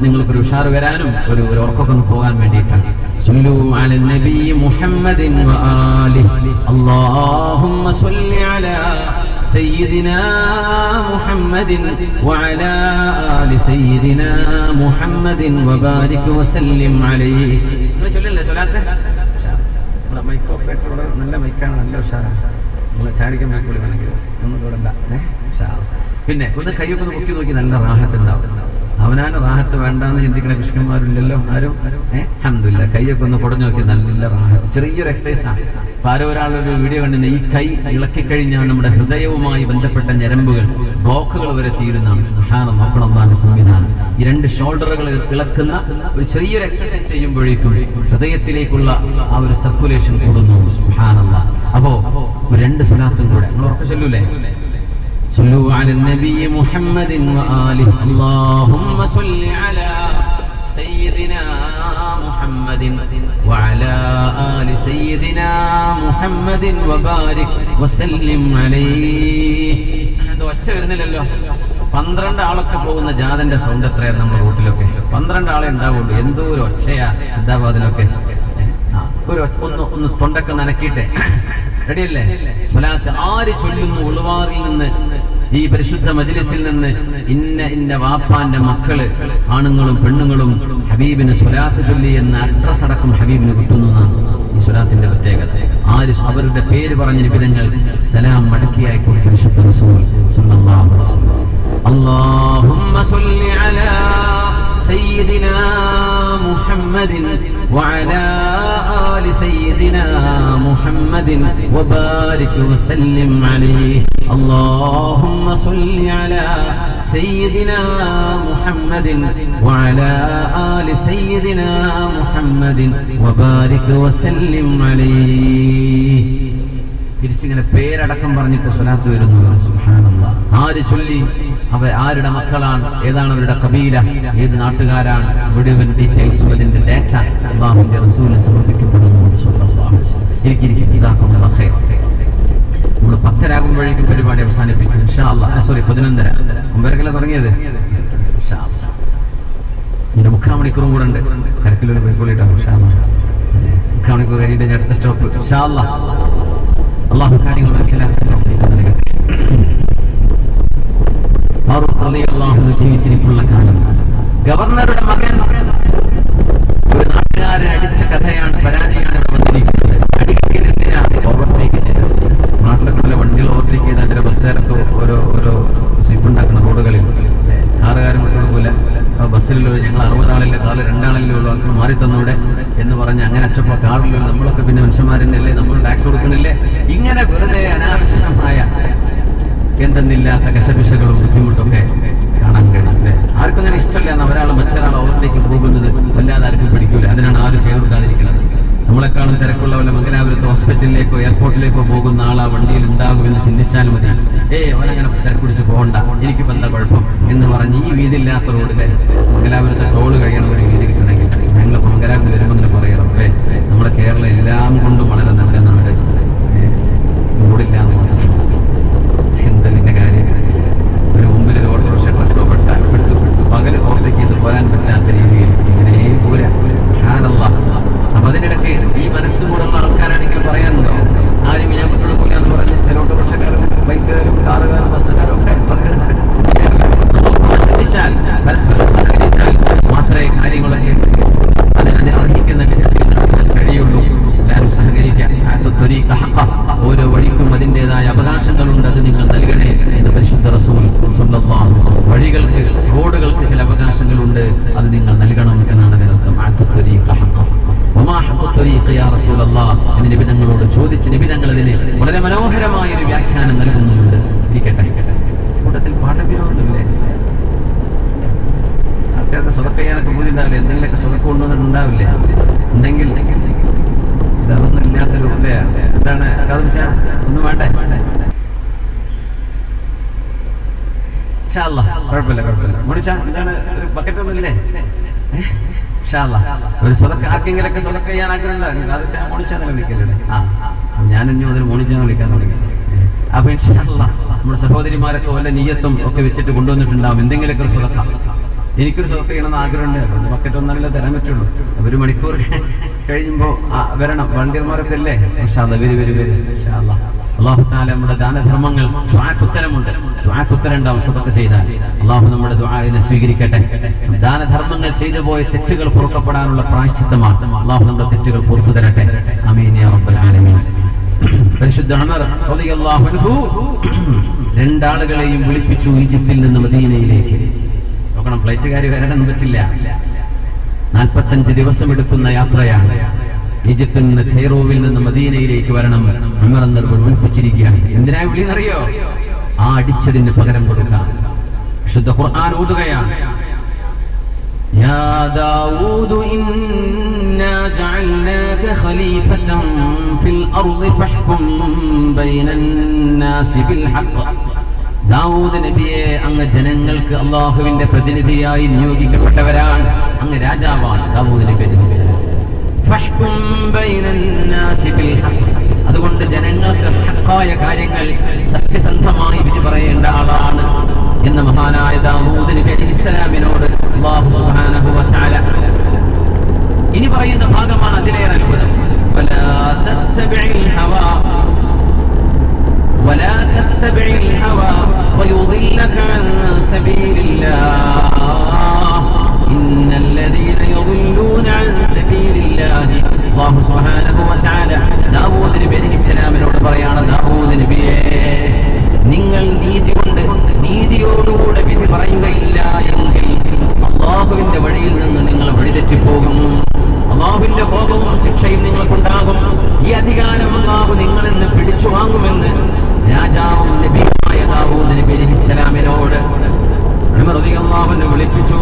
നിങ്ങൾക്കൊരു ഉഷാറ് വരാനും ഒരു ഉറക്കൊക്കെ ഒന്ന് പോകാൻ വേണ്ടിയിട്ടാണ്. സല്ലു അലൻ നബി മുഹമ്മദിൻ വആലിഹി അല്ലാഹുമ്മ സ്വല്ലി അലാ سيدنا محمد وعلى آل سيدنا محمد وبارك وسلم عليه. ചൊല്ലല്ലേ സ്വലാത്ത്? മൈക്രോഫോൺ നല്ല മൈക്കാണ്, നല്ല ഉഷാറാണ്. നിങ്ങൾ ചാടിക്കാൻ വേണമെങ്കിൽ ഒന്നും കൂടണ്ട. പിന്നെ ഒന്ന് കൈയൊക്കെ പൊക്കി നോക്കി നല്ല റാഹത്തുണ്ടാവും. അവനാണ് റാഹത്ത് വേണ്ടാന്ന് ചിന്തിക്കുന്ന പിശുക്കന്മാരില്ലല്ലോ ആരും. അൽഹംദുലില്ലാഹ് കൈയൊക്കെ ഒന്ന് കുടഞ്ഞു നോക്കി, നല്ല റാഹത്ത്. ചെറിയൊരു എക്സസൈസാണ്. ഇപ്പൊ ആരോ ഒരാളൊരു വീഡിയോ കണ്ടിരുന്ന ഈ കൈ ഇളക്കിക്കഴിഞ്ഞാൽ നമ്മുടെ ഹൃദയവുമായി ബന്ധപ്പെട്ട ഞരമ്പുകൾ ബ്ലോക്കുകൾ വരെ തീരുന്നതാണ്. സുബ്ഹാനല്ലാഹ്, നോക്കണം അല്ലാഹുവിന്റെ സംവിധാനം. ഈ രണ്ട് ഷോൾഡറുകൾ ഇളക്കുന്ന ഒരു ചെറിയൊരു എക്സസൈസ് ചെയ്യുമ്പോഴേക്കും ഹൃദയത്തിലേക്കുള്ള ആ ഒരു സർക്കുലേഷൻ കൂടുന്നു. സുബ്ഹാനല്ലാഹ്. അപ്പോ രണ്ട് സ്വലാത്തും കൂടെ നമ്മൾ ഉറക്കെ ചൊല്ലൂലേ? صلوا على النبي محمد وآله اللهم صل على سيدنا محمد وعلى آل سيدنا محمد وبارك وسلم عليه. അത് ഒച്ച വരുന്നില്ലല്ലോ. 12 ആളൊക്കെ പോകുന്ന ജാഥന്റെ സൗണ്ട് എത്രയാണ് നമ്മുടെ റൂട്ടിലൊക്കെ? 12 ആളെ ഉണ്ടാവുള്ളൂ. എന്തോ ഒരു ഒച്ചയാ സിദ്ധാബാദിലൊക്കെ. ഒന്ന് തൊണ്ടൊക്കെ നനക്കിട്ടെ. റെഡിയല്ലേ? സ്വലാത്ത് ആര് ചൊല്ലുന്നു ഉളുവാറിൽ നിന്ന്, ഈ പരിശുദ്ധ മജ്ലിസിൽ നിന്ന് ഇന്ന വാപ്പാന്റെ മക്കള് ആണുങ്ങളും പെണ്ണുങ്ങളും ഹബീബിന് സ്വലാത്ത് ചൊല്ലി എന്ന അഡ്രസ് അടക്കം ഹബീബിന് കിട്ടുന്നതാണ് ഈ സ്വലാത്തിന്റെ പ്രത്യേകത. ആര് അവരുടെ പേര് പറഞ്ഞ നിബിധങ്ങൾ സലാം മടക്കിയായിക്കൊണ്ട് പരിശുദ്ധ റസൂൽ സല്ലല്ലാഹു അലൈഹി വസല്ലം اللهم صل على سيدنا محمد وعلى آل سيدنا محمد وبارك وسلم عليه اللهم صل على سيدنا محمد وعلى آل سيدنا محمد وبارك وسلم عليه. തിരിച്ചിങ്ങനെ പേരടക്കം പറഞ്ഞിട്ട് സ്വലാത്ത് വരുന്നു. സുബ്ഹാനല്ലാഹ്. ആര് ചൊല്ലി, അവർ ആരുടെ മക്കളാണ്, ഏതാണ് അവരുടെ കബീല, ഏത് നാട്ടുകാരാണ്, മുഴുവൻ ഡീറ്റെയിൽസ് അതിന്റെ ഡാറ്റ അല്ലാഹുവിന്റെ റസൂലിന് സമർപ്പിക്കപ്പെടുന്നു. നമ്മൾ 10 പരിപാടി അവസാനിപ്പിക്കും ഇൻഷാ അല്ലാഹ്. സോറി 11:30 9:30 തുടങ്ങിയത്. ഇൻഷാ അല്ലാഹ് ഇനി 3/4 മണിക്കൂറും കൂടെ ഉണ്ട്. കരക്കിലൊരു പോയിക്കോളിട്ടോ. ഇൻഷാ അല്ലാഹ് 3/4 മണിക്കൂർ കഴിഞ്ഞിട്ട് അടുത്ത സ്റ്റോപ്പ്. ഇൻഷാ അല്ലാഹ്. അല്ലാഹു കാര്യങ്ങൾ മനസ്സിലാക്കി ജീവിച്ചിരിപ്പുള്ള കാലം ഗവർണറുടെ മകൻ ഒരു നാട്ടുകാരൻ അടിച്ച കഥയാണ്, പരാജയമാണ് ഇവിടെ വന്നിരിക്കുന്നത്. അടിക്കുന്നതിനാ ഓവർടേക്ക് ചെയ്തത്. നാട്ടിലെ വണ്ടികൾ ഓവർടേക്ക് ചെയ്ത് അതിന്റെ ബസ്സുകാരൊക്കെ ഓരോ സ്വീപ്പുണ്ടാക്കുന്ന റോഡുകളിൽ കാറുകാരും കൊടുക്കൂല. ബസ്സിലുള്ള ഞങ്ങൾ 60 ആളില്ല, കാറിൽ 2 ആളില്ലേ ഉള്ളൂ, ആൾക്ക് മാറി തന്നൂടെ എന്ന് പറഞ്ഞ് അങ്ങനെ അച്ചപ്പോ കാറിലുള്ള നമ്മളൊക്കെ പിന്നെ മനുഷ്യന്മാരെന്നല്ലേ, നമ്മൾ ടാക്സ് കൊടുക്കുന്നില്ലേ? ഇങ്ങനെ വെറുതെ അനാവശ്യമായ എന്തെന്നില്ലാത്ത കശപിശകളും ബുദ്ധിമുട്ടൊക്കെ കാണാൻ കഴിയും. ആർക്കും അങ്ങനെ ഇഷ്ടമില്ല എന്ന് ഒരാൾ മറ്റൊരാൾ ഓവർടേക്ക് പോകുന്നത് വല്ലാതെ ആർക്കും പിടിക്കൂല. അതിനാണ് ആരും ചെയ്തെടുക്കാതിരിക്കുന്നത്. നമ്മളെക്കാളും തിരക്കുള്ള വല്ല മംഗലാപുരത്ത് ഹോസ്പിറ്റലിലേക്കോ എയർപോർട്ടിലേക്കോ പോകുന്ന ആൾ ആ വണ്ടിയിൽ ഉണ്ടാകുമെന്ന് ചിന്തിച്ചാൽ മതി. അവനങ്ങനെ തിരക്കുടിച്ച് പോകണ്ട, എനിക്കിപ്പോൾ എന്താ കുഴപ്പം എന്ന് പറഞ്ഞ് ഈ വീതിയില്ലാത്ത റോഡിലെ മംഗലാപുരത്തെ ടോള് കഴിയണ ഒരു വീതി കിട്ടണമെങ്കിൽ ഞങ്ങളിപ്പോൾ മംഗലാപുരത്ത് വരുമ്പോൾ അങ്ങനെ പറയറേ, നമ്മുടെ കേരളം എല്ലാം കൊണ്ടും വളരെ നമ്മുടെ നാട് റോഡില്ലാന്ന് പറഞ്ഞു. എന്തതിന്റെ കാര്യം? ഒരു മുമ്പിൽ ഒരു ഓട്ടോറിക്ഷ കഷ്ടപ്പെട്ടാൽ പകല് ഓർത്തേക്ക് ഇത് പോരാൻ പറ്റാത്ത രീതിയിൽ ഇങ്ങനെ പോരാ. അപ്പൊ അതിനിടയ്ക്ക് ഈ മനസ്സുകൂടുള്ള ആൾക്കാരാണെങ്കിൽ പറയാനുണ്ടോ? ആരും ഞാൻ കുട്ടികളെ പോലെയാന്ന് പറഞ്ഞ് ചില ഓട്ടോറിക്ഷക്കാരും ബൈക്കുകാരും കാറുകാരും ബസ്സുകാരും ഒക്കെ ശ്രദ്ധിച്ചാൽ, പരസ്പരം സഹകരിച്ചാൽ മാത്രമേ കാര്യങ്ങളൊക്കെ അതിനെ അർഹിക്കുന്ന കഴിയുള്ളൂ. എല്ലാവരും സഹകരിക്കാൻ. ഓരോ വഴിക്കും അതിൻ്റെതായ അവകാശങ്ങളുണ്ട്, അത് നിങ്ങൾ നൽകണേ എന്ന് പരിശുദ്ധ റസൂൽ സ്വല്ലല്ലാഹു അലൈഹി വസല്ലം. വഴികൾക്ക്, റോഡുകൾക്ക് ചില അവകാശങ്ങളുണ്ട്, അത് നിങ്ങൾ നൽകണം എന്നാണ് അതിനർത്ഥം. എന്ന് നിബിധങ്ങളോട് ചോദിച്ച് നിബിധങ്ങൾ അതിന് വളരെ മനോഹരമായ ഒരു വ്യാഖ്യാനം നൽകുന്നുണ്ട്. ഇരിക്കട്ടെ, കൂട്ടത്തിൽ പാഠവിനോദമില്ലേ? ആൾക്കാർക്ക് സ്വതക്ക ചെയ്യാനൊക്കെ പോയിട്ടുണ്ടാവില്ലേ? എന്തെങ്കിലുമൊക്കെ സ്വതക്ക കൊണ്ടുവന്നിട്ടുണ്ടാവില്ലേ? ഉണ്ടെങ്കിൽ ഇതൊന്നും ഇല്ലാത്തൊരു എന്താണ് ഒന്നും വേണ്ടേ? കുഴപ്പമില്ല. മുടിച്ചാ ഒരു ബക്കറ്റ് ഒന്നും ഇല്ലേ? ഒരു സ്വതക്ക ആർക്കെങ്കിലൊക്കെ സ്വതക്ക ചെയ്യാൻ ആഗ്രഹമുണ്ട്. അത് മോണിച്ചാന്ന് വിളിക്കല്ലേ? ഞാൻ ഇനി മുതൽ മോണിച്ചാന്ന് വിളിക്കാൻ തുടങ്ങി. അപ്പൊ ഇൻഷാ അല്ലാഹ് നമ്മുടെ സഹോദരിമാരൊക്കെ വല്ല നിയ്യത്തും ഒക്കെ വെച്ചിട്ട് കൊണ്ടുവന്നിട്ടുണ്ടാവും എന്തെങ്കിലുമൊക്കെ ഒരു സ്വതക്ക. എനിക്കൊരു സ്വതക്ക ചെയ്യണമെന്ന് ആഗ്രഹമുണ്ട്. ബക്കറ്റ് ഒന്നാലല്ലേ തരാൻ പറ്റുള്ളൂ. 1 മണിക്കൂർ കഴിയുമ്പോ വരണം. വണ്ടിയന്മാരൊക്കെ അല്ലേ? ഇൻഷാ അല്ലാഹ് വരും. ഇൻഷാ അല്ലാഹ് അല്ലാഹു തആല നമ്മുടെ ദാനധർമ്മങ്ങൾ ദുആക്കുത്തരമുണ്ട്. ദുആക്കുത്തരം ഉണ്ടാവും സ്വതക്ക ചെയ്താൽ. അല്ലാഹു നമ്മുടെ ദുആഇനെ സ്വീകരിക്കട്ടെ. ദാനധർമ്മങ്ങൾ ചെയ്തു പോയ തെറ്റുകൾ പൊറുക്കപ്പെടാനുള്ള പ്രായശ്ചിത്തമാണ്. അല്ലാഹു നമ്മുടെ തെറ്റുകൾ പൊറുത്തു തരട്ടെ. ആമീൻ യാ റബ്ബൽ ആലമീൻ. പരിശുദ്ധ ഉമർ റളിയല്ലാഹു അൻഹു 2 ആളുകളെയും വിളിപ്പിച്ചു ഈജിപ്തിൽ നിന്ന് മദീനയിലേക്ക്. നോക്കണം, ഫ്ലൈറ്റുകാർ വരണം പറ്റില്ല. 45 ദിവസം എടുക്കുന്ന യാത്രയാണ്. ഈജിപ്തിൽ നിന്ന് ഖൈറോവിൽ നിന്ന് മദീനയിലേക്ക് വരണം. ഉമർ എന്നവർ വിളിപ്പിച്ചിരിക്കുകയാണ്. എന്തിനാ വിളിയെന്നറിയോ? ആ അടിച്ചതിന് പകരം കൊടുക്കാം. വിശുദ്ധ ഖുർആൻ ഓതുകയാണ്, യാ ദാവൂദ് ഇന്നാ ജഅൽനാക ഖലീഫതൻ ഫിൽ അർളി ഫഹ്കും ബൈനൻ നാസി ബിൽ ഹഖ്. ദാവൂദ് നബിയെ, അങ്ങ് ജനങ്ങൾക്ക് അല്ലാഹുവിന്റെ പ്രതിനിധിയായി നിയോഗിക്കപ്പെട്ടവരാണ്. അങ്ങ് രാജാവാണ് ദാവൂദ് നബി അലൈഹിസ്സലാം. ഫഹ്കും ബൈനൻ നാസി ബിൽ ഹഖ്. അതുകൊണ്ട് ജനങ്ങൾക്ക് ഹഖായ കാര്യങ്ങൾ സത്യസന്ധമായി വിധി പറയേണ്ട ആളാണ് എന്ന മഹാനായ ദാവൂദ് നബി അലൈഹിസ്സലാമിനോട് അല്ലാഹു സുബ്ഹാനഹു വ തആല ഇനി പറയുന്ന ഭാഗമാണ് അതിലേറെ അത്ഭുതം. വലാ തത്തബിഇൽ ഹവാ ولا تتبع الهوى ويضلك عن سبيل الله إن الذين يضلون عن سبيل الله. الله سبحانه وتعالى ദാവൂദ് നബി അലൈഹിസ്സലാമിനോട് പറയാണ്, ദാവൂദ് നബിയേ, നിങ്ങൾ നീതിയോടുകൂടെ വിധി പറയുകയില്ല എങ്കിൽ അല്ലാഹുവിന്റെ വഴിയിൽ നിന്ന് നിങ്ങൾ വഴിതെറ്റിപ്പോകും. അല്ലാഹുവിന്റെ കോപവും ശിക്ഷയും നിങ്ങൾക്കുണ്ടാകും. ഈ അധികാരം അല്ലാഹു നിങ്ങളിൽ നിന്ന് പിടിച്ചു വാങ്ങുമെന്ന് രാജാവും നബിയുമായ ദാവൂദ് നബി അലൈഹിസ്സലാമിനോട് ഉമർ റളിയല്ലാഹു അൻഹു വിളിപ്പിച്ചു.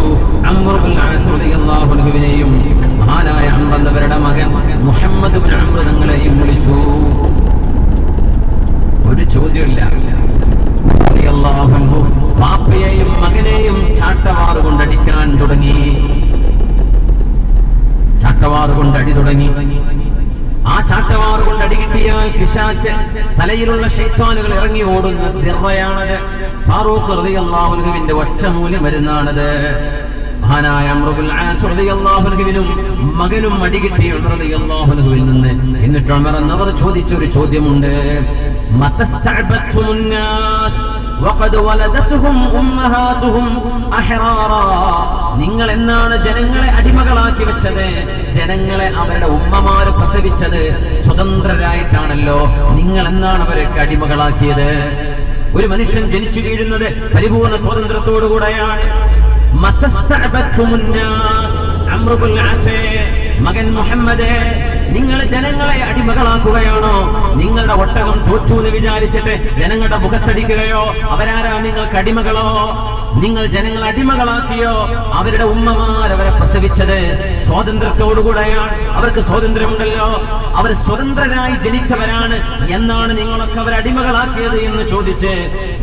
അംർ ഇബ്നുൽ ആസ് റളിയല്ലാഹു അൻഹുവിനെയും മഹാനായ അംർ എന്നവരുടെ മകൻ മുഹമ്മദ് ഇബ്നു അംർ തങ്ങളെയും വിളിച്ചു. ഒരു ചോദ്യമില്ല. റളിയല്ലാഹു അൻഹു പാപ്പയെയും മകനെയും ചാട്ടവാറ് കൊണ്ടടിക്കാൻ തുടങ്ങി. ചാട്ടവാറ് കൊണ്ട് അടി തുടങ്ങി. ആ ചാട്ടവാറ് കൊണ്ട് അടി കിട്ടിയാൽ പിശാച് തലയിലുള്ള ശൈത്താനുകൾ ഇറങ്ങി ഓടുന്ന ദിർറയാണത്. ഫാറൂഖ് റളിയല്ലാഹു അൻഹുവിന്റെ ഒറ്റമൂലി മരുന്നാണത്. മഹാനായ അംർ ഇബ്നുൽ ആസ് റളിയല്ലാഹു അൻഹുവിനും മകനും അടി കിട്ടി ഉമർ റളിയല്ലാഹു അൻഹുവിൽ നിന്ന്. എന്നിട്ട് ഉമർ എന്നവർ ചോദിച്ചൊരു ചോദ്യമുണ്ട്, മതസ്തഅബത്തുൻ നാസ് വഖദ് വലദതുഹും ഉമ്മഹാതുഹും അഹ്റാറാ. നിങ്ങൾ എന്നാണ് ജനങ്ങളെ അടിമകളാക്കി വെച്ചത്? ജനങ്ങളെ അവരുടെ ഉമ്മമാര് പ്രസവിച്ചത് സ്വതന്ത്രരായിട്ടാണല്ലോ. നിങ്ങൾ എന്നാണ് അവരൊക്കെ അടിമകളാക്കിയത്? ഒരു മനുഷ്യൻ ജനിച്ചു വീഴുന്നത് പരിപൂർണ സ്വാതന്ത്ര്യത്തോടുകൂടെയാണ്. മകൻ മുഹമ്മദ്, നിങ്ങൾ ജനങ്ങളെ അടിമകളാക്കുകയാണോ? നിങ്ങളുടെ ഒട്ടകം തോറ്റു എന്ന് വിചാരിച്ചിട്ട് ജനങ്ങളുടെ മുഖത്തടിക്കുകയോ? അവരാരാ നിങ്ങൾക്ക് അടിമകളോ? നിങ്ങൾ ജനങ്ങളെ അടിമകളാക്കിയോ? അവരുടെ ഉമ്മമാർ അവരെ പ്രസവിച്ചത് സ്വാതന്ത്ര്യത്തോടുകൂടെയാണ്. അവർക്ക് സ്വാതന്ത്ര്യമുണ്ടല്ലോ. അവർ സ്വതന്ത്രരായി ജനിച്ചവരാണ്. എന്നാണ് നിങ്ങളൊക്കെ അവരെ അടിമകളാക്കിയത് എന്ന് ചോദിച്ച്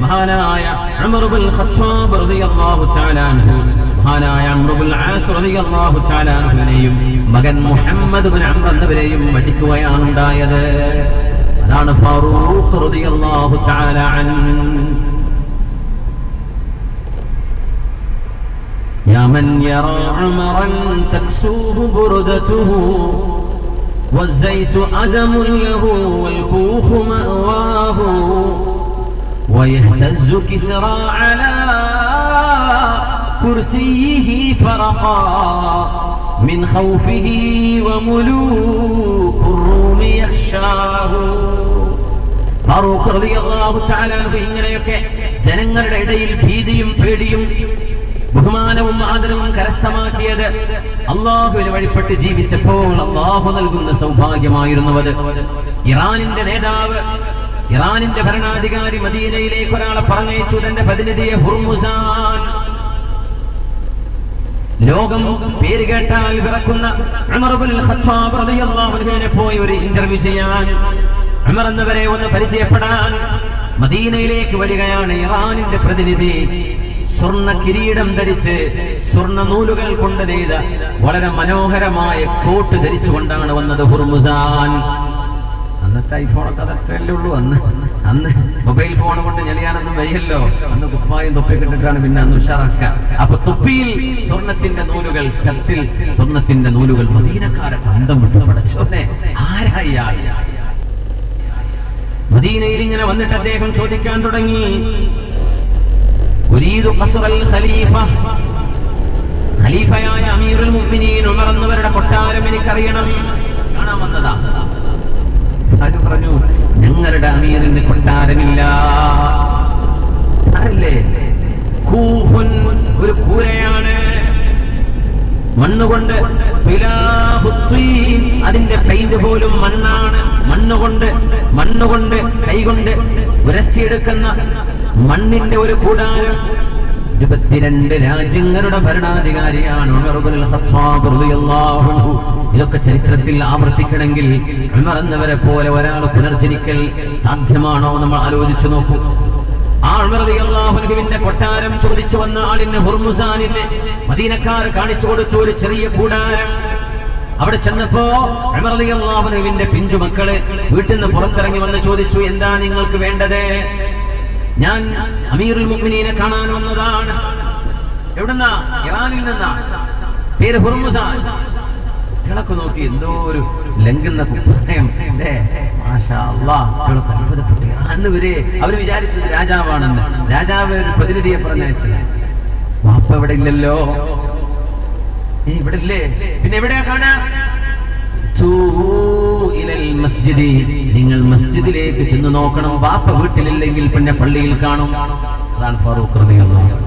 മഹാനായ ഉമർ ഇബ്നുൽ ഖത്താബ് റളിയല്ലാഹു തആല അൻഹു മഹാനായ അംർ ഇബ്നുൽ ആസ് റളിയല്ലാഹു തആല അൻഹുവിനെയും മകൻ മുഹമ്മദ് ഇബ്നു അംർ എന്നവരെയും അടിക്കുകയാണ് ഉണ്ടായത്. അതാണ് ഫാറൂഖ് റളിയല്ലാഹു തആല അൻഹു. يا من يرى عمرا تكسوه بردته والزيت أدم له والكوخ مأواه ويهتز كسرى على كرسيه فرقا من خوفه وملوك الروم يخشاه. ഫാറൂഖ് റളിയല്ലാഹു തആല അൻഹു ഇങ്ങനെയൊക്കെ ജനങ്ങളുടെ ഇടയിൽ ഭീതിയും പേടിയും ബഹുമാനവും ആദരവും കരസ്ഥമാക്കിയത് അല്ലാഹുവിനെ വഴിപ്പെട്ട് ജീവിച്ചപ്പോൾ അല്ലാഹു നൽകുന്ന സൗഭാഗ്യമായിരുന്നു അത്. ഇറാനിന്റെ നേതാവ്, ഇറാനിന്റെ ഭരണാധികാരി മദീനയിലേക്ക് ഒരാളെ പറഞ്ഞയച്ചു, തന്റെ പ്രതിനിധിയെ ഹുർമുസാൻ. ലോകം പേര് കേട്ടാൽ വിറക്കുന്ന ഉമർ ഇബ്നുൽ ഖത്താബ് റളിയല്ലാഹു അൻഹുവിനെ പോയി ഒരു ഇന്റർവ്യൂ ചെയ്യാൻ, ഉമർ എന്നവരെ ഒന്ന് പരിചയപ്പെടാൻ മദീനയിലേക്ക് വരികയാണ് ഇറാനിന്റെ പ്രതിനിധി. സ്വർണ്ണ കിരീടം ധരിച്ച് സ്വർണ്ണ നൂലുകൾ കൊണ്ട് നെയ്ത വളരെ മനോഹരമായ കോട്ട് ധരിച്ചുകൊണ്ടാണ് വന്നത് ഹുർമുസാൻ. അന്നത്തെ ഐഫോണൊക്കെ അത്രയല്ലേ ഉള്ളൂ. അന്ന് മൊബൈൽ ഫോൺ കൊണ്ട് ഞെളിയാനൊന്നും വയ്യല്ലോ. അന്ന് കുപ്പായും തൊപ്പിയൊക്കെ ഇട്ടിട്ടാണ് പിന്നെ അന്ന് ഉഷാറാക്കുക. അപ്പൊ തൊപ്പിയിൽ സ്വർണത്തിന്റെ നൂലുകൾ, ഷർട്ടിൽ സ്വർണത്തിന്റെ നൂലുകൾ. മദീനക്കാരെ അന്തം വിട്ടു. പടച്ചോനെ, ആരായി? മദീനയിൽ ഇങ്ങനെ വന്നിട്ട് അദ്ദേഹം ചോദിക്കാൻ തുടങ്ങി, ഖലീഫയായ അമീറുൽ മുഅ്മിനീൻ ഉമർ എന്നവരുടെ കൊട്ടാരം എനിക്കറിയണം, കാണാൻ വന്നതാ. അത് പറഞ്ഞു, ഞങ്ങളുടെ അമീറിന് കൊട്ടാരമില്ല. അല്ലേ, കൂഫുൻ, ഒരു ഒരു കൂരയാണ്. മണ്ണുകൊണ്ട് അതിന്റെ പെയിന്റ് പോലും മണ്ണാണ്. മണ്ണുകൊണ്ട് കൈകൊണ്ട് ഉരച്ചിയെടുക്കുന്ന മണ്ണിന്റെ ഒരു കൂടാരം. 22 രാജ്യങ്ങളുടെ ഭരണാധികാരിയാണ് ഉമർ ഇബ്നുൽ ഖത്താബ് റളിയല്ലാഹു അൻഹു. ഇതൊക്കെ ചരിത്രത്തിൽ ആവർത്തിക്കണമെങ്കിൽ ഉമർ എന്നവരെ പോലെ ഒരാൾ പുനർജനിക്കൽ സാധ്യമാണോ നമ്മൾ ആലോചിച്ചു നോക്കൂ. ആ ഉമർ റളിയല്ലാഹു അൻഹുവിന്റെ കൊട്ടാരം ചോദിച്ചു വന്ന ആളിന് ഹുർമുസാനിലെ മദീനക്കാർ കാണിച്ചു കൊടുത്തു ഒരു ചെറിയ കൂടാരം. അവിടെ ചെന്നപ്പോ ഉമർ റളിയല്ലാഹു അൻഹുവിന്റെ പിഞ്ചുമക്കള് വീട്ടിൽ നിന്ന് പുറത്തിറങ്ങി വന്ന് ചോദിച്ചു, എന്താ നിങ്ങൾക്ക് വേണ്ടത്? ഞാൻ അമീറുൽ മുഅ്മിനീനെ കാണാൻ വന്നതാണ്. എവിടുന്നാ? ഇറാനിൽ നിന്നാ. പേര് ഹുർമുസാൻ. കിളക്ക് നോക്കി എന്തോ ഒരു ലംഘുന്ന കുപ്പായം. മാഷാ അല്ലാഹ്, കിളക്ക് അത്ഭുതപ്പെട്ടു. അന്ന് അവര് വിചാരിച്ചത് രാജാവാണെന്ന്. രാജാവ് ഒരു പ്രതിനിധിയെ പറഞ്ഞയച്ചില്ല. വാപ്പ ഇവിടെ ഇല്ലല്ലോ. ഇവിടെ ഇല്ലേ? പിന്നെ എവിടെയാ കാണാ? നിങ്ങൾ മസ്ജിദിലേക്ക് ചെന്ന് നോക്കണം. വാപ്പ വീട്ടിലില്ലെങ്കിൽ പിന്നെ പള്ളിയിൽ കാണും. അതാണ് ഫാറൂഖ് റളിയല്ലാഹു അൻഹു.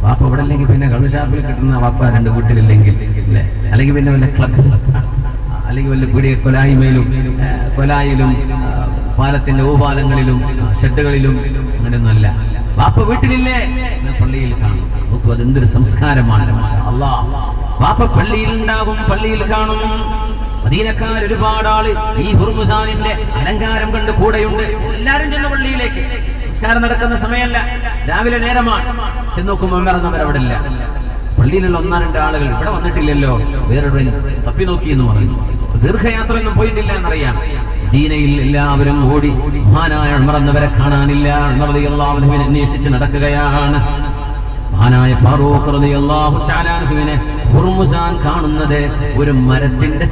വാപ്പ ഇവിടെ ഇല്ലെങ്കിൽ പിന്നെ കള്ളുഷാപ്പിൽ കിട്ടുന്ന വാപ്പ 2 വീട്ടിലില്ലെങ്കിൽ അല്ലേ? അല്ലെങ്കിൽ പിന്നെ വല്ല ക്ലബ്, അല്ലെങ്കിൽ വല്ല പീടിക കൊലായിലും പാലത്തിന്റെ ഊപാലങ്ങളിലും ഷെഡുകളിലും അങ്ങനെയൊന്നുമല്ല. വാപ്പ വീട്ടിലില്ലേ? പള്ളിയിൽ കാണും. നോക്കൂ, അതെന്തൊരു സംസ്കാരമാണ്. അല്ലാഹ്, വാപ്പ പള്ളിയിൽ ഉണ്ടാകും, പള്ളിയിൽ കാണും. മദീനക്കാർ ഒരുപാട് ആള് ഈ ഹുർമുസാനിന്റെ അലങ്കാരം കണ്ട് കൂടെയുണ്ട്. എല്ലാരും ചെന്ന പള്ളിയിലേക്ക്. നിസ്കാരം നടക്കുന്ന സമയമല്ല, രാവിലെ നേരമാണ്. ചെന്നോക്കുമ്പോ ഉമർ എന്നവർ അവിടെ ഇല്ല. പള്ളിയിലുള്ള 1-2 ആളുകൾ ഇവിടെ വന്നിട്ടില്ലല്ലോ, വേറൊരു തപ്പി നോക്കി എന്ന് പറഞ്ഞു. ദീർഘയാത്രയൊന്നും പോയിട്ടില്ല എന്നറിയാം. മദീനയിൽ എല്ലാവരും ഓടി മഹാനായ ഉമർ എന്നവരെ കാണാനില്ല. ഉമർ റളിയല്ലാഹു അൻഹുവിനെ അന്വേഷിച്ച് നടക്കുകയാണ്. മഹാനായ ഫാറൂഖ് റളിയല്ലാഹു തആല അൻഹുവിനെ ഹുർമുസാൻ കാണുന്നത് ഒരു മരത്തിന്റെ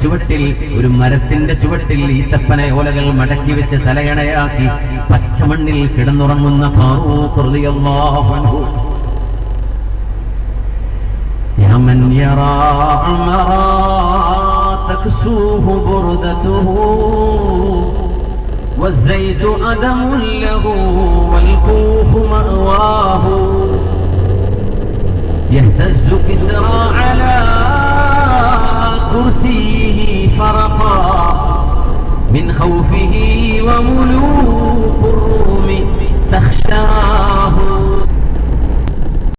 ചുവട്ടിൽ ഈത്തപ്പന ഓലകൾ മടക്കി വെച്ച് തലയണയാക്കി പച്ചമണ്ണിൽ കിടന്നുറങ്ങുന്ന ഫാറൂഖ് റളിയല്ലാഹു അൻഹു. യമൻ യറാ ഉമറ തക്സൂഹു ബുർദതുഹു والزيت أدم له والكوف مأواه يهتز كسرى على كرسيه فرقا من خوفه وملوك الروم تخشاه